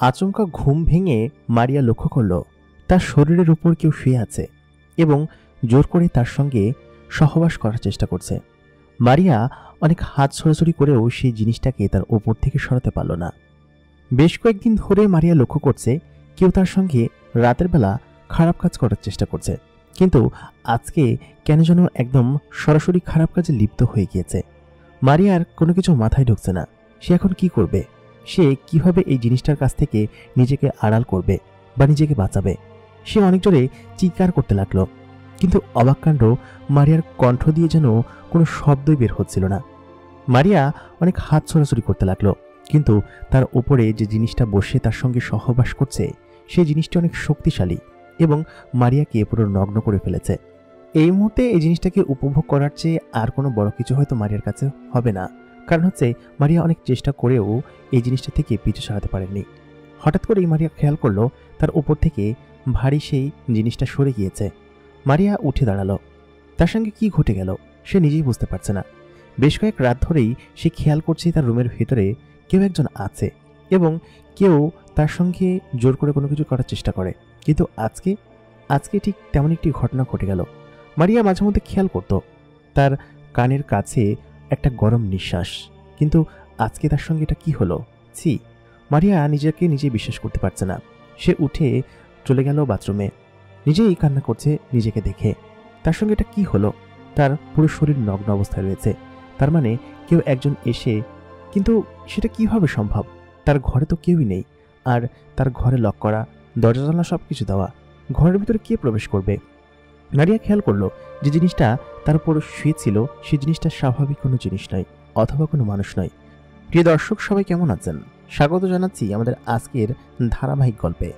আচমকা ঘুম ভেঙে মারিয়া লক্ষ্য করল তার শরীরের উপর কেউ শুয়ে আছে এবং জোর করে তার সঙ্গে সহবাস করার চেষ্টা করছে। মারিয়া অনেক হাত ছড়াছড়ি করেও সেই জিনিসটাকে তার উপর থেকে সরাতে পারল না। বেশ কয়েকদিন ধরে মারিয়া লক্ষ্য করছে কেউ তার সঙ্গে রাতের বেলা খারাপ কাজ করার চেষ্টা করছে, কিন্তু আজকে কেন যেন একদম সরাসরি খারাপ কাজে লিপ্ত হয়ে গিয়েছে। মারিয়ার কোনো কিছু মাথায় ঢুকছে না। সে এখন কি করবে? সে কিভাবে এই জিনিসটার কাছ থেকে নিজেকে আড়াল করবে বা নিজেকে বাঁচাবে? সে অনেক জোরে চিৎকার করতে লাগলো, কিন্তু অবাক কাণ্ড, মারিয়ার কণ্ঠ দিয়ে যেন কোনো শব্দই বের হচ্ছিল না। মারিয়া অনেক হাত ছড়াছড়ি করতে লাগলো, কিন্তু তার উপরে যে জিনিসটা বসে তার সঙ্গে সহবাস করছে সেই জিনিসটা অনেক শক্তিশালী এবং মারিয়াকে পুরো নগ্ন করে ফেলেছে। এই মুহূর্তে এই জিনিসটাকে উপভোগ করার চেয়ে আর কোনো বড় কিছু হয়তো মারিয়ার কাছে হবে না, কারণ হচ্ছে মারিয়া অনেক চেষ্টা করেও এই জিনিসটা থেকে পিছু সরাতে পারেনি। হঠাৎ করেই মারিয়া খেয়াল করলো তার উপর থেকে ভারী সেই জিনিসটা সরে গিয়েছে। মারিয়া উঠে দাঁড়ালো। তার সঙ্গে কি ঘটে গেল সে নিজেই বুঝতে পারছে না। বেশ কয়েক রাত ধরেই সে খেয়াল করছে তার রুমের ভেতরে কেউ একজন আছে এবং কেউ তার সঙ্গে জোর করে কোনো কিছু করার চেষ্টা করে, কিন্তু আজকে ঠিক তেমন একটি ঘটনা ঘটে গেল। মারিয়া মাঝে মধ্যে খেয়াল করত তার কানের কাছে একটা গরম নিঃশ্বাস, কিন্তু আজকে তার সঙ্গে এটা কি হলো? ছি! মারিয়া নিজেকে নিজে বিশ্বাস করতে পারছে না। সে উঠে চলে গেল বাথরুমে। নিজেই কান্না করছে নিজেকে দেখে। তার সঙ্গে এটা কি হলো? তার পুরো শরীর নগ্ন অবস্থায় রয়েছে। তার মানে কেউ একজন এসে, কিন্তু সেটা কিভাবে সম্ভব? তার ঘরে তো কেউই নেই, আর তার ঘরে লক করা, দরজা জানলা সবকিছু দেওয়া। ঘরের ভিতরে কে প্রবেশ করবে? মারিয়া খেয়াল করলো যে জিনিসটা তার উপর শুয়েছিল সেই জিনিসটা স্বাভাবিক কোনো জিনিস নয়, অথবা কোনো মানুষ নয়। প্রিয় দর্শক, সবাই কেমন আছেন? স্বাগত জানাচ্ছি আমাদের আজকের ধারাবাহিক গল্পে।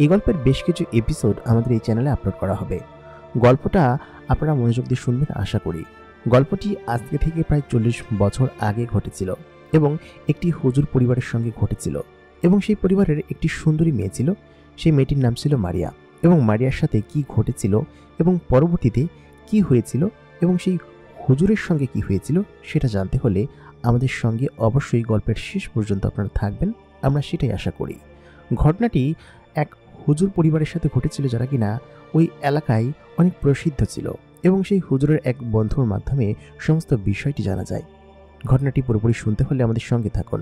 এই গল্পের বেশ কিছু এপিসোড আমাদের এই চ্যানেলে আপলোড করা হবে। গল্পটা আপনারা মনোযোগ দিয়ে শুনবেন আশা করি। গল্পটি আজকে থেকে প্রায় 40 বছর আগে ঘটেছিল এবং একটি হুজুর পরিবারের সঙ্গে ঘটেছিল, এবং সেই পরিবারের একটি সুন্দরী মেয়ে ছিল। সেই মেয়েটির নাম ছিল মারিয়া, এবং মারিয়ার সাথে কি ঘটেছিল এবং পরবর্তীতে কি হয়েছিল এবং সেই হুজুরের সঙ্গে কি হয়েছিল সেটা জানতে হলে আমাদের সঙ্গে অবশ্যই গল্পের শেষ পর্যন্ত আপনারা থাকবেন, আমরা সেটাই আশা করি। ঘটনাটি এক হুজুর পরিবারের সাথে ঘটেছিল যারা কিনা ওই এলাকায় অনেক প্রসিদ্ধ ছিল, এবং সেই হুজুরের এক বন্ধুর মাধ্যমে সমস্ত বিষয়টি জানা যায়। ঘটনাটি পুরোপুরি শুনতে হলে আমাদের সঙ্গে থাকুন।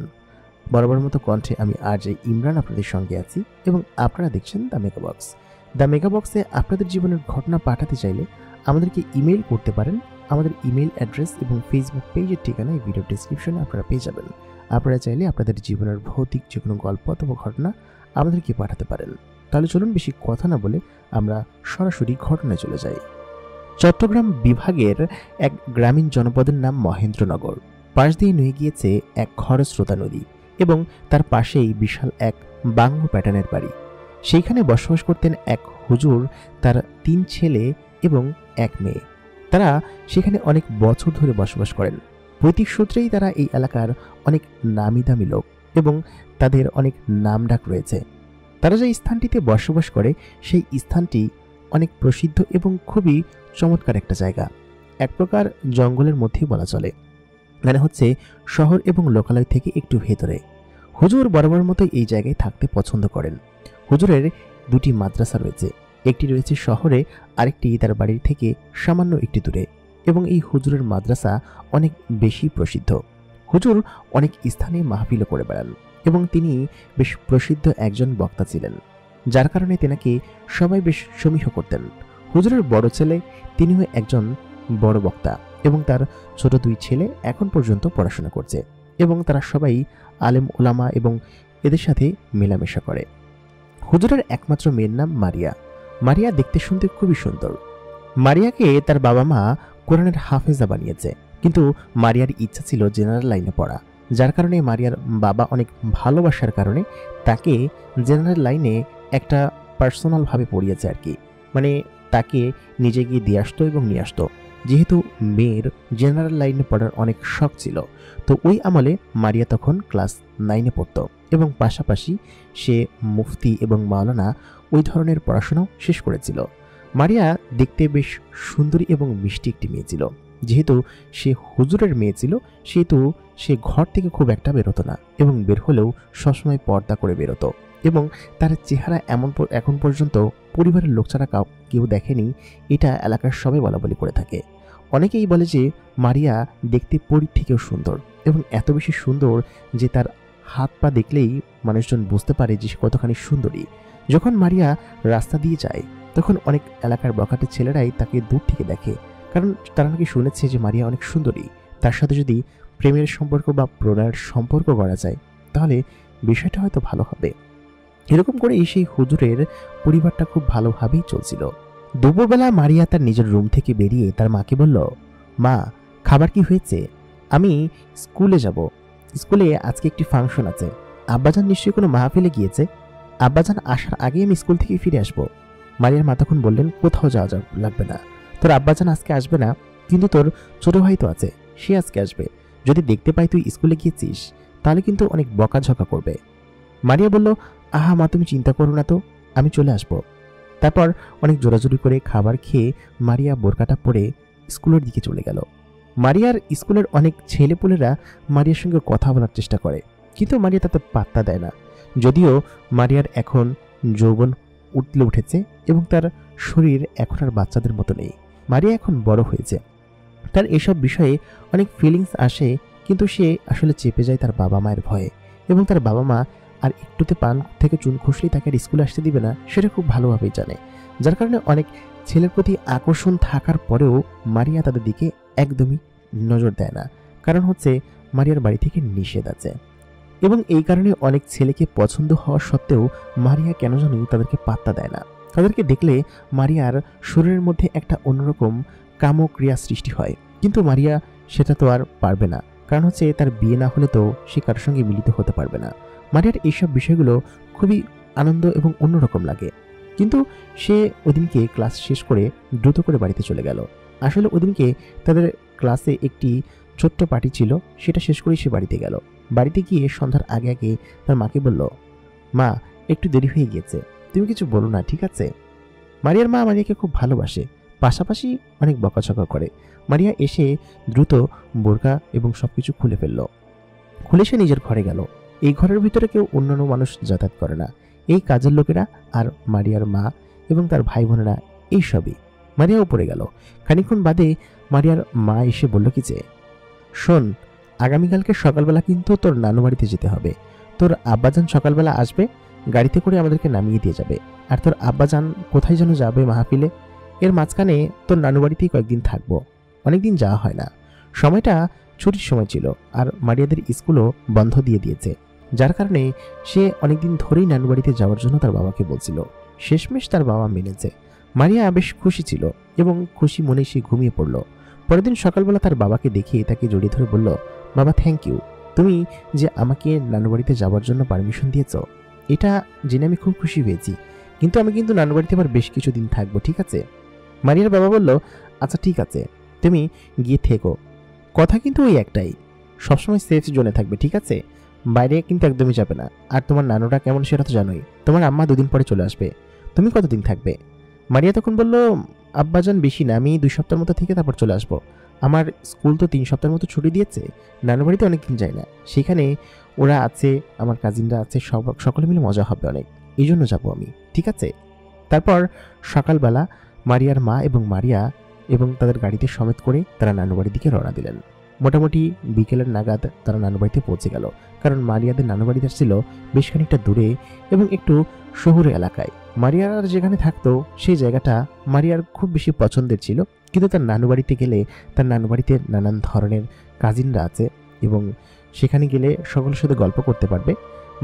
বরাবর মতো কণ্ঠে আমি RJ ইমরান আপনাদের সঙ্গে আছি, এবং আপনারা দেখছেন the mega box. The mega বক্সে আপনাদের জীবনের ঘটনা পাঠাতে চাইলে আমাদেরকে ইমেইল করতে পারেন। আমাদের ইমেইল অ্যাড্রেস এবং ফেসবুক পেজের ঠিকানা এই ভিডিও ডেসক্রিপশনে আপনারা পেয়ে যাবেন। আপনারা চাইলে আপনাদের জীবনের ভৌতিক যে কোনো গল্প অথবা ঘটনা আমাদেরকে পাঠাতে পারেন। তাহলে চলুন বেশি কথা না বলে আমরা সরাসরি ঘটনায় চলে যাই। চট্টগ্রাম বিভাগের এক গ্রামীণ জনপদের নাম মহেন্দ্রনগর। পাশ দিয়ে নুয়ে গিয়েছে এক খরস্রোতা নদী, এবং তার পাশেই বিশাল এক বাংলো প্যাটার্নের বাড়ি। সেইখানে বসবাস করতেন এক হুজুর, তার 3 ছেলে এবং 1 মেয়ে। তারা সেখানে অনেক বছর ধরে বসবাস করেন। পৈতৃক সূত্রেই তারা এই এলাকার অনেক নামি দামি লোক, এবং তাদের অনেক নামডাক রয়েছে। তারা যে স্থানটিতে বসবাস করে সেই স্থানটি অনেক প্রসিদ্ধ এবং খুবই চমৎকার একটা জায়গা। এক প্রকার জঙ্গলের মধ্যেই বলা চলে, মানে হচ্ছে শহর এবং লোকালয় থেকে একটু ভেতরে। হুজুর বরাবর মতো এই জায়গায় থাকতে পছন্দ করেন। হুজুরের 2টি মাদ্রাসা রয়েছে, একটি রয়েছে শহরে, আরেকটি তার বাড়ির থেকে সামান্য একটু দূরে, এবং এই হুজুরের মাদ্রাসা অনেক বেশি প্রসিদ্ধ। হুজুর অনেক স্থানে মাহফিলও করে বেড়ান, এবং তিনি বেশ প্রসিদ্ধ একজন বক্তা ছিলেন, যার কারণে তেনাকে সবাই বেশ সমীহ করতেন। হুজুরের বড় ছেলে, তিনিও একজন বড় বক্তা, এবং তার ছোট 2 ছেলে এখন পর্যন্ত পড়াশোনা করছে, এবং তারা সবাই আলেম ওলামা এবং এদের সাথে মেলামেশা করে। হুজুরের একমাত্র মেয়ের নাম মারিয়া। মারিয়া দেখতে শুনতে খুবই সুন্দর। মারিয়াকে তার বাবা মা কোরআনের হাফেজা বানিয়েছে, কিন্তু মারিয়ার ইচ্ছা ছিল জেনারেল লাইনে পড়া, যার কারণে মারিয়ার বাবা অনেক ভালোবাসার কারণে তাকে জেনারেল লাইনে একটা পার্সোনালভাবে পড়িয়েছে আর কি, মানে তাকে নিজে গিয়ে দিয়ে আসতো এবং নিয়ে আসতো। যেহেতু মেয়ের জেনারেল লাইনে পড়ার অনেক শখ ছিল, তো ওই আমলে মারিয়া তখন ক্লাস 9-এ পড়ত, এবং পাশাপাশি সে মুফতি এবং মাওলানা ওই ধরনের পড়াশোনাও শেষ করেছিল। মারিয়া দেখতে বেশ সুন্দরী এবং মিষ্টি একটি মেয়ে ছিল। যেহেতু সে হুজুরের মেয়ে ছিল, সেহেতু সে ঘর থেকে খুব একটা বেরোতো না, এবং বের হলেও সবসময় পর্দা করে বেরোতো। এবং তার চেহারা এখন পর্যন্ত পরিবারের লোক ছাড়া কেউ দেখেনি, এটা এলাকার সবাই বলাবলি করে থাকে। অনেকেই বলে যে মারিয়া দেখতে পরীর থেকেও সুন্দর এবং এত বেশি সুন্দর যে তার হাত পা দেখলেই মানুষজন বুঝতে পারে যে সে কতখানি সুন্দরী। যখন মারিয়া রাস্তা দিয়ে যায় তখন অনেক এলাকার বখাটে ছেলেরাই তাকে দূর থেকে দেখে, কারণ তারা নাকি শুনেছে যে মারিয়া অনেক সুন্দরী। তার সাথে যদি প্রেমের সম্পর্ক বা প্রণয়ের সম্পর্ক করা যায় তাহলে বিষয়টা হয়তো ভালো হবে। এরকম করে সেই হুজুরের পরিবারটা খুব ভালোভাবেই চলছিল। দুপুরবেলা মারিয়া তার নিজের রুম থেকে বেরিয়ে তার মাকে বলল, মা, খাবার কি হয়েছে? আমি স্কুলে যাব। স্কুলে আজকে একটি ফাংশন আছে। আব্বাজান নিশ্চয়ই কোনো মাহফিলে গিয়েছে। আব্বাজান আসার আগে আমি স্কুল থেকে ফিরে আসব। মারিয়ার মা তখন বললেন, কোথাও যাওয়া লাগবে না। তোর আব্বাজান আজকে আসবে না, কিন্তু তোর ছোট ভাই তো আছে, সে আজকে আসবে। যদি দেখতে পাই তুই স্কুলে গিয়েছিস তাহলে কিন্তু অনেক বকাঝকা করবে। মারিয়া বলল, আহা মা, তুমি চিন্তা করো না তো, আমি চলে আসব। তারপর অনেক জোরাজুরি করে খাবার খেয়ে মারিয়া বোরকাটা পরে স্কুলের দিকে চলে গেল। মারিয়ার স্কুলের অনেক ছেলেপুলেরা মারিয়ার সঙ্গে কথা বলার চেষ্টা করে, কিন্তু মারিয়া তাতে পাত্তা দেয় না। যদিও মারিয়ার এখন যৌবন উঠেছে এবং তার শরীর এখন আর বাচ্চাদের মতো নেই। মারিয়া এখন বড় হয়েছে, তার এসব বিষয়ে অনেক ফিলিংস আসে, কিন্তু সে আসলে চেপে যায় তার বাবা মায়ের ভয়ে। এবং তার বাবা মা আর একটুতে পান থেকে চুন খসলেই তাকে আর স্কুলে আসতে দিবে না, সেটা খুব ভালোভাবেই জানে। যার কারণে অনেক ছেলের প্রতি আকর্ষণ থাকার পরেও মারিয়া তাদের দিকে একদমই নজর দেয় না, কারণ হচ্ছে মারিয়ার বাড়ি থেকে নিষেধ আছে। এবং এই কারণে অনেক ছেলেকে পছন্দ হওয়া সত্ত্বেও মারিয়া কেন জানি তাদেরকে পাত্তা দেয় না। তাদেরকে দেখলে মারিয়ার শরীরের মধ্যে একটা অন্যরকম কামক্রিয়া সৃষ্টি হয়, কিন্তু মারিয়া সেটা তো আর পারবে না, কারণ হচ্ছে তার বিয়ে না হলে তো সে কারোর সঙ্গে মিলিত হতে পারবে না। মারিয়ার এইসব বিষয়গুলো খুবই আনন্দ এবং অন্যরকম লাগে। কিন্তু সে ওদিনকে ক্লাস শেষ করে দ্রুত করে বাড়িতে চলে গেল। আসলে ওদিনকে তাদের ক্লাসে একটি ছোট্ট পার্টি ছিল, সেটা শেষ করেই সে বাড়িতে গেল। বাড়িতে গিয়ে সন্ধ্যার আগে আগে তার মাকে বলল, মা, একটু দেরি হয়ে গিয়েছে, তুমি কিছু বলো না, ঠিক আছে? মারিয়ার মা মারিয়াকে খুব ভালোবাসে, পাশাপাশি অনেক বকাঝকা করে। মারিয়া এসে দ্রুত বোরকা এবং সবকিছু খুলে ফেলল। খুলে সে নিজের ঘরে গেল। এই ঘরের ভিতরে কেউ অন্যান্য মানুষ যাতায়াত করে না, এই কাজের লোকেরা আর মারিয়ার মা এবং তার ভাই বোনেরা, এই সবই। মারিয়া উপরে গেল। খানিকক্ষণ বাদে মারিয়ার মা এসে বলল কি যে, শোন, আগামীকালকে সকালবেলা কিন্তু তোর নানু বাড়িতে যেতে হবে। তোর আব্বাজান সকালবেলা আসবে, গাড়িতে করে আমাদেরকে নামিয়ে দিয়ে যাবে। আর তোর আব্বাজান কোথায় যেন যাবে মাহফিলে, এর মাঝখানে তোর নানু বাড়িতেই কয়েকদিন থাকবো। অনেকদিন যাওয়া হয় না, সময়টা ছুটির সময় ছিল, আর মারিয়াদের স্কুলও বন্ধ দিয়ে দিয়েছে, যার কারণে সে অনেকদিন ধরেই নানু বাড়িতে যাওয়ার জন্য তার বাবাকে বলছিল। শেষমেশ তার বাবা মেনেছে। মারিয়া বেশ খুশি ছিল এবং খুশি মনে সে ঘুমিয়ে পড়ল। পরের দিন সকালবেলা তার বাবাকে দেখে তাকে জড়িয়ে ধরে বলল, বাবা, থ্যাংক ইউ, তুমি যে আমাকে নানু বাড়িতে যাওয়ার জন্য পারমিশন দিয়েছ, এটা জেনে আমি খুব খুশি হয়েছি। কিন্তু আমি কিন্তু নানু বাড়িতে আবার বেশ কিছুদিন থাকবো, ঠিক আছে? মারিয়ার বাবা বলল, আচ্ছা ঠিক আছে, তুমি গিয়ে থেকো। কথা কিন্তু ওই একটাই, সবসময় সেফ জোনে থাকবে, ঠিক আছে? বাইরে কিন্তু একদমই যাবে না। আর তোমার নানুরা কেমন সেটা তো জানোই, তোমার আম্মা 2 দিন পরে চলে আসবে। তুমি কতদিন থাকবে? মারিয়া তখন বলল, আব্বাজান বেশি না, আমি 2 সপ্তাহের মতো থেকে তারপর চলে আসবো। আমার স্কুল তো 3 সপ্তাহের মতো ছুটি দিয়েছে, নানু বাড়িতে অনেকদিন যায় না, সেখানে ওরা আছে, আমার কাজিনরা আছে, সকলে মিলে মজা হবে অনেক, এই জন্য যাবো আমি, ঠিক আছে? তারপর সকালবেলা মারিয়ার মা এবং মারিয়া এবং তাদের গাড়িতে সমেত করে তারা নানু বাড়ির দিকে রওনা দিলেন। মোটামুটি বিকেলের নাগাদ তারা নানু বাড়িতে পৌঁছে গেল, কারণ মারিয়াদের নানু বাড়িটা ছিল বেশ খানিকটা দূরে এবং একটু শহুরে এলাকায়। মারিয়ার যেখানে থাকতো সেই জায়গাটা মারিয়ার খুব বেশি পছন্দের ছিল, কিন্তু তার নানু বাড়িতে গেলে তার নানু বাড়িতে নানান ধরনের কাজিনরা আছে এবং সেখানে গেলে সকলের সাথে গল্প করতে পারবে।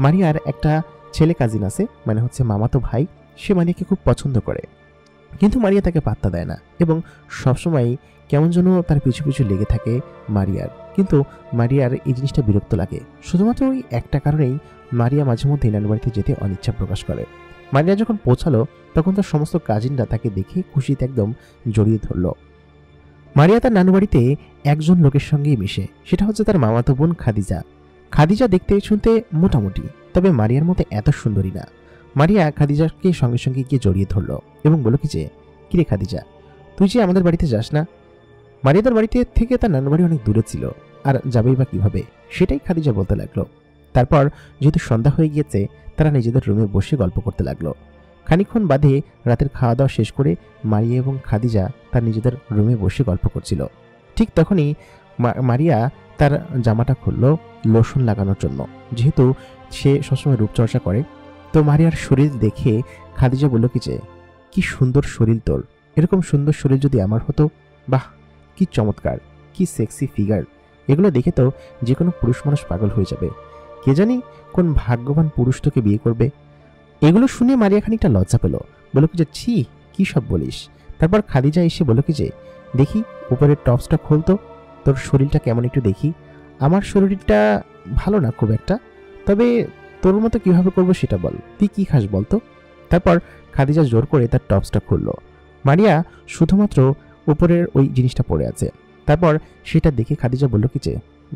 মারিয়ার একটা ছেলে কাজিন আছে, মানে হচ্ছে মামাতো ভাই, সে মারিয়াকে খুব পছন্দ করে, কিন্তু মারিয়া তাকে পাত্তা দেয় না এবং সবসময় কেমন যেন তার পিছু পিছু লেগে থাকে মারিয়ার। কিন্তু মারিয়ার এই জিনিসটা বিরক্ত লাগে। শুধুমাত্র ওই একটা কারণেই মারিয়া মাঝে মধ্যে নানু বাড়িতে যেতে অনিচ্ছা প্রকাশ করে। মারিয়া যখন পৌঁছালো তখন তার সমস্ত কাজিনরা তাকে দেখে খুশিতে একদম জড়িয়ে ধরল। মারিয়া তার নানু বাড়িতে একজন লোকের সঙ্গেই মিশে, সেটা হচ্ছে তার মামাতো বোন খাদিজা। খাদিজা দেখতে শুনতে মোটামুটি, তবে মারিয়ার মতো এত সুন্দরী না। মারিয়া খাদিজাকে সঙ্গে সঙ্গে গিয়ে জড়িয়ে ধরল এবং বলল কি যে, কিরে খাদিজা, তুই যে আমাদের বাড়িতে যাস না? মারিয়া তার বাড়িতে থেকে তার নানু বাড়ি অনেক দূরে ছিল, আর যাবেই বা কিভাবে, সেটাই খাদিজা বলতে লাগলো। তারপর যেহেতু সন্ধ্যা হয়ে গিয়েছে, তারা নিজেদের রুমে বসে গল্প করতে লাগলো। খানিকক্ষণ বাদে রাতের খাওয়া দাওয়া শেষ করে মারিয়া এবং খাদিজা তার নিজেদের রুমে বসে গল্প করছিল। ঠিক তখনই মারিয়া তার জামাটা খুলল লোশন লাগানোর জন্য, যেহেতু সে সবসময় রূপচর্চা করে। তো মারিয়ার শরীর দেখে খাদিজা বলল কি সুন্দর শরীর তোর, এরকম সুন্দর শরীর যদি আমার হতো, বাহ কি চমৎকার, কি সেক্সি ফিগার, এগুলো দেখে তো যে কোনো পুরুষ মানুষ পাগল হয়ে যাবে। কে জানি কোন ভাগ্যবান পুরুষ তোকে বিয়ে করবে। এগুলো শুনে মারিয়া খানিকটা লজ্জা পেল, বলল ছি কি সব বলিস। তারপর খাদিজা এসে বলল দেখি উপরের টপসটা খুলতো, তোর শরীরটা কেমন একটু দেখি। আমার শরীরটা ভালো না খুব একটা, তবে তোর মতো কিভাবে করবো সেটা বল, তুই কি খাস বলতো। তারপর খাদিজা জোর করে তার টপসটা খুললো। মারিয়া শুধুমাত্র উপরের ওই জিনিসটা পরে আছে। তারপর সেটা দেখে খাদিজা বলল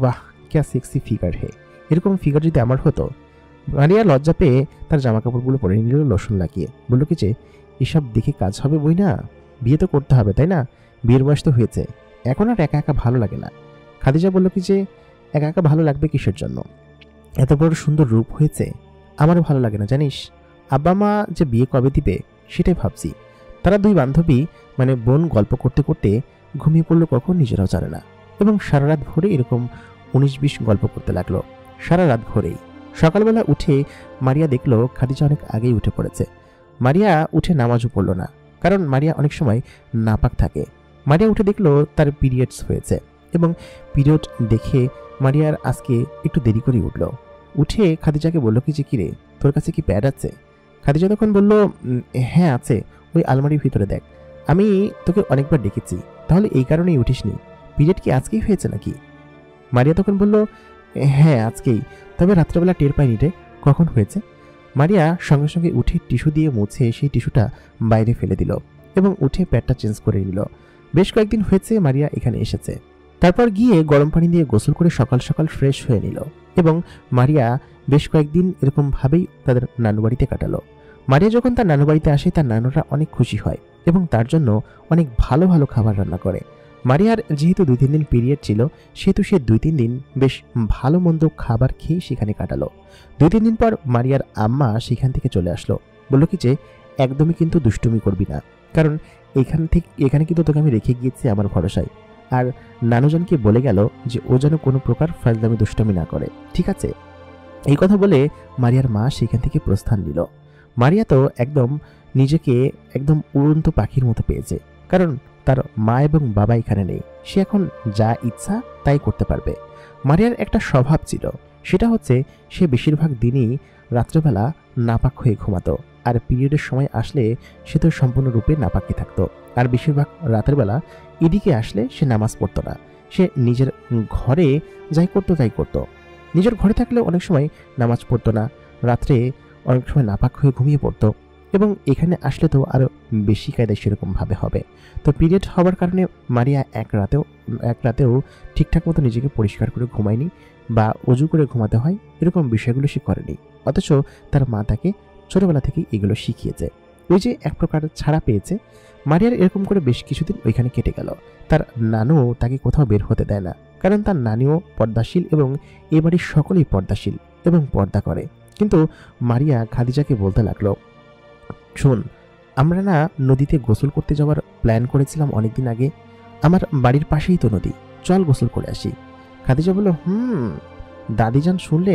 বাহ ক্যা সেক্সি ফিগার হে, এরকম ফিগার যদি আমার হতো। মারিয়া লজ্জা পেয়ে তার জামা কাপড়গুলো পরে নিল লোশন লাগিয়ে, বলল এসব দেখে কাজ হবে বই না, বিয়ে তো করতে হবে তাই না, বিয়ের বয়স তো হয়েছে, এখন আর একা একা ভালো লাগে না। খাদিজা বলল একা একা ভালো লাগবে কিসের জন্য, এত বড় সুন্দর রূপ হয়েছে, আমারও ভালো লাগে না জানিস। আব্বা মা যে বিয়ে কবে দিবে সেটাই ভাবছি। তারা দুই বান্ধবী মানে বোন গল্প করতে করতে ঘুমিয়ে পড়লো কখন নিজেরাও জানে না, এবং সারা রাত ভরে এরকম 19-20 গল্প করতে লাগলো, সারা রাত ভরেই। সকালবেলা উঠে মারিয়া দেখলো খাদিজা অনেক আগেই উঠে পড়েছে। মারিয়া উঠে নামাজও পড়ল না, কারণ মারিয়া অনেক সময় নাপাক থাকে। মারিয়া উঠে দেখলো তার পিরিয়ডস হয়েছে, এবং পিরিয়ড দেখে মারিয়ার আজকে একটু দেরি করে উঠল। উঠে খাদিজাকে বলল কিরে তোর কাছে কি প্যাড আছে? খাদিজা তখন বলল হ্যাঁ আছে, ওই আলমারির ভিতরে দেখ, আমি তোকে অনেকবার ডেকেছি, তাহলে এই কারণেই উঠিসনি, পিরিয়ড কি আজকেই হয়েছে নাকি? মারিয়া তখন বলল হ্যাঁ আজকেই, তবে রাত্রেবেলা টের পাইনি রে, কখন হয়েছে। মারিয়া সঙ্গে সঙ্গে উঠে টিস্যু দিয়ে মুছে সেই টিস্যুটা বাইরে ফেলে দিল এবং উঠে প্যাডটা চেঞ্জ করে নিল। বেশ কয়েকদিন হয়েছে মারিয়া এখানে এসেছে। তারপর গিয়ে গরম পানি দিয়ে গোসল করে সকাল সকাল ফ্রেশ হয়ে নিল, এবং মারিয়া বেশ কয়েকদিন এরকম ভাবেই তাদের নানু বাড়িতে কাটালো। মারিয়া যখন তার নানু বাড়িতে আসে, তার নানুরা অনেক খুশি হয় এবং তার জন্য অনেক ভালো ভালো খাবার রান্না করে। মারিয়ার যেহেতু 2-3 দিন পিরিয়ড ছিল, সেহেতু সে 2-3 দিন বেশ ভালো মন্দ খাবার খেয়ে সেখানে কাটালো। 2-3 দিন পর মারিয়ার আম্মা সেখান থেকে চলে আসলো, বলল একদমই কিন্তু দুষ্টুমি করবি না, কারণ এখানে কিন্তু তোকে আমি রেখে গিয়েছি আমার ভরসায়। আর নানুজনকে বলে গেল ও যেন কোনো প্রকার ফাজলামি দুষ্টুমি না করে, ঠিক আছে? এই কথা বলে মারিয়ার মা সেখান থেকে প্রস্থান নিল। মারিয়া তো নিজেকে একদম উড়ন্ত পাখির মতো পেয়েছে, কারণ তার মা এবং বাবা এখানে নেই, সে এখন যা ইচ্ছা তাই করতে পারবে। মারিয়ার একটা স্বভাব ছিল, সেটা হচ্ছে সে বেশিরভাগ দিনই রাত্রেবেলা নাপাক হয়ে ঘুমাতো, আর পিরিয়ডের সময় আসলে সে তো সম্পূর্ণরূপে নাপাকি থাকতো। আর বেশিরভাগ রাতের বেলা এদিকে আসলে সে নামাজ পড়তো না, সে নিজের ঘরে যাই করতো। নিজের ঘরে থাকলে অনেক সময় নামাজ পড়তো না, রাত্রে অনেক সময় নাপাক হয়ে ঘুমিয়ে পড়তো, এবং এখানে আসলে তো আরও বেশি কায়দায় সেরকমভাবে হবে। তো পিরিয়ড হওয়ার কারণে মারিয়া এক রাতেও ঠিকঠাক মতো নিজেকে পরিষ্কার করে ঘুমায়নি, বা অজু করে ঘুমাতে হয় এরকম বিষয়গুলো সে করেনি। অথচ তার মা তাকে ছোটবেলা থেকেই এগুলো শিখিয়েছে। ওই যে এক প্রকার ছাড়া পেয়েছে। মারিয়ার এরকম করে বেশ কিছুদিন ওইখানে কেটে গেল। তার নানু তাকে কোথাও বের হতে দেয় না, কারণ তার নানিও পর্দাশীল এবং এ বাড়ির সকলেই পর্দাশীল এবং পর্দা করে। কিন্তু মারিয়া খাদিজাকে বলতে লাগলো, শোন, আমরা না নদীতে গোসল করতে যাওয়ার প্ল্যান করেছিলাম অনেকদিন আগে, আমার বাড়ির পাশেই তো নদী, চল গোসল করে আসি। খাদিজা বলল দাদিজান শুনলে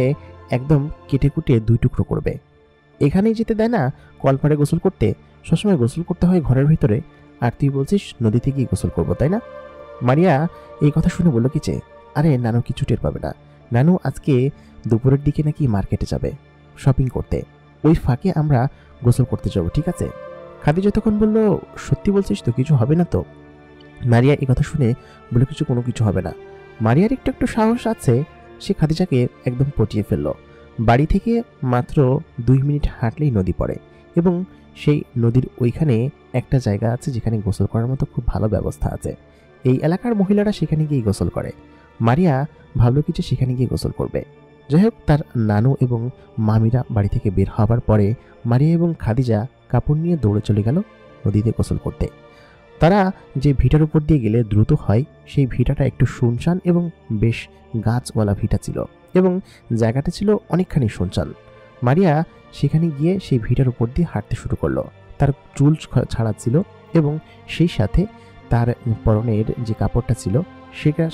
একদম কেটে কুটে 2 টুকরো করবে, এখানেই যেতে দেয় না কলপাড়ে গোসল করতে, সবসময় গোসল করতে হয় ঘরের ভিতরে, আর তুই বলছিস নদীতে গিয়ে গোসল করবো তাই না? মারিয়া এই কথা শুনে বলল আরে নানু কিছু টের পাবে না, নানু আজকে দুপুরের দিকে নাকি মার্কেটে যাবে শপিং করতে, ওই ফাঁকে আমরা গোসল করতে যাবো, ঠিক আছে? খাদিজা তখন বলল সত্যি বলছিস তো, কিছু হবে না তো? মারিয়া এই কথা শুনে বলল কোনো কিছু হবে না। মারিয়ার একটু সাহস আছে, সে খাদিজাকে একদম পটিয়ে ফেলল। বাড়ি থেকে মাত্র 2 মিনিট হাঁটলেই নদী পড়ে, এবং সেই নদীর ওইখানে একটা জায়গা আছে যেখানে গোসল করার মতো খুব ভালো ব্যবস্থা আছে। এই এলাকার মহিলারা সেখানে গিয়ে গোসল করে। মারিয়া ভাবল সেখানে গিয়ে গোসল করবে। যাই হোক, তার নানু এবং মামিরা বাড়ি থেকে বের হওয়ার পরে মারিয়া এবং খাদিজা কাপড় নিয়ে দৌড়ে চলে গেল নদীতে গোসল করতে। তারা যে ভিটার উপর দিয়ে গেলে দ্রুত হয়, সেই ভিটাটা একটু শুনশান এবং বেশ গাছওয়ালা ভিটা ছিল। এবং জায়গাটা ছিল অনেকখানি শুনশান। মারিয়া সেখানে গিয়ে সেই ভিটার উপর দিয়ে হাঁটতে শুরু করলো। তার চুল ছাড়াচ্ছিল এবং সেই সাথে তার পরনের যে কাপড়টা ছিল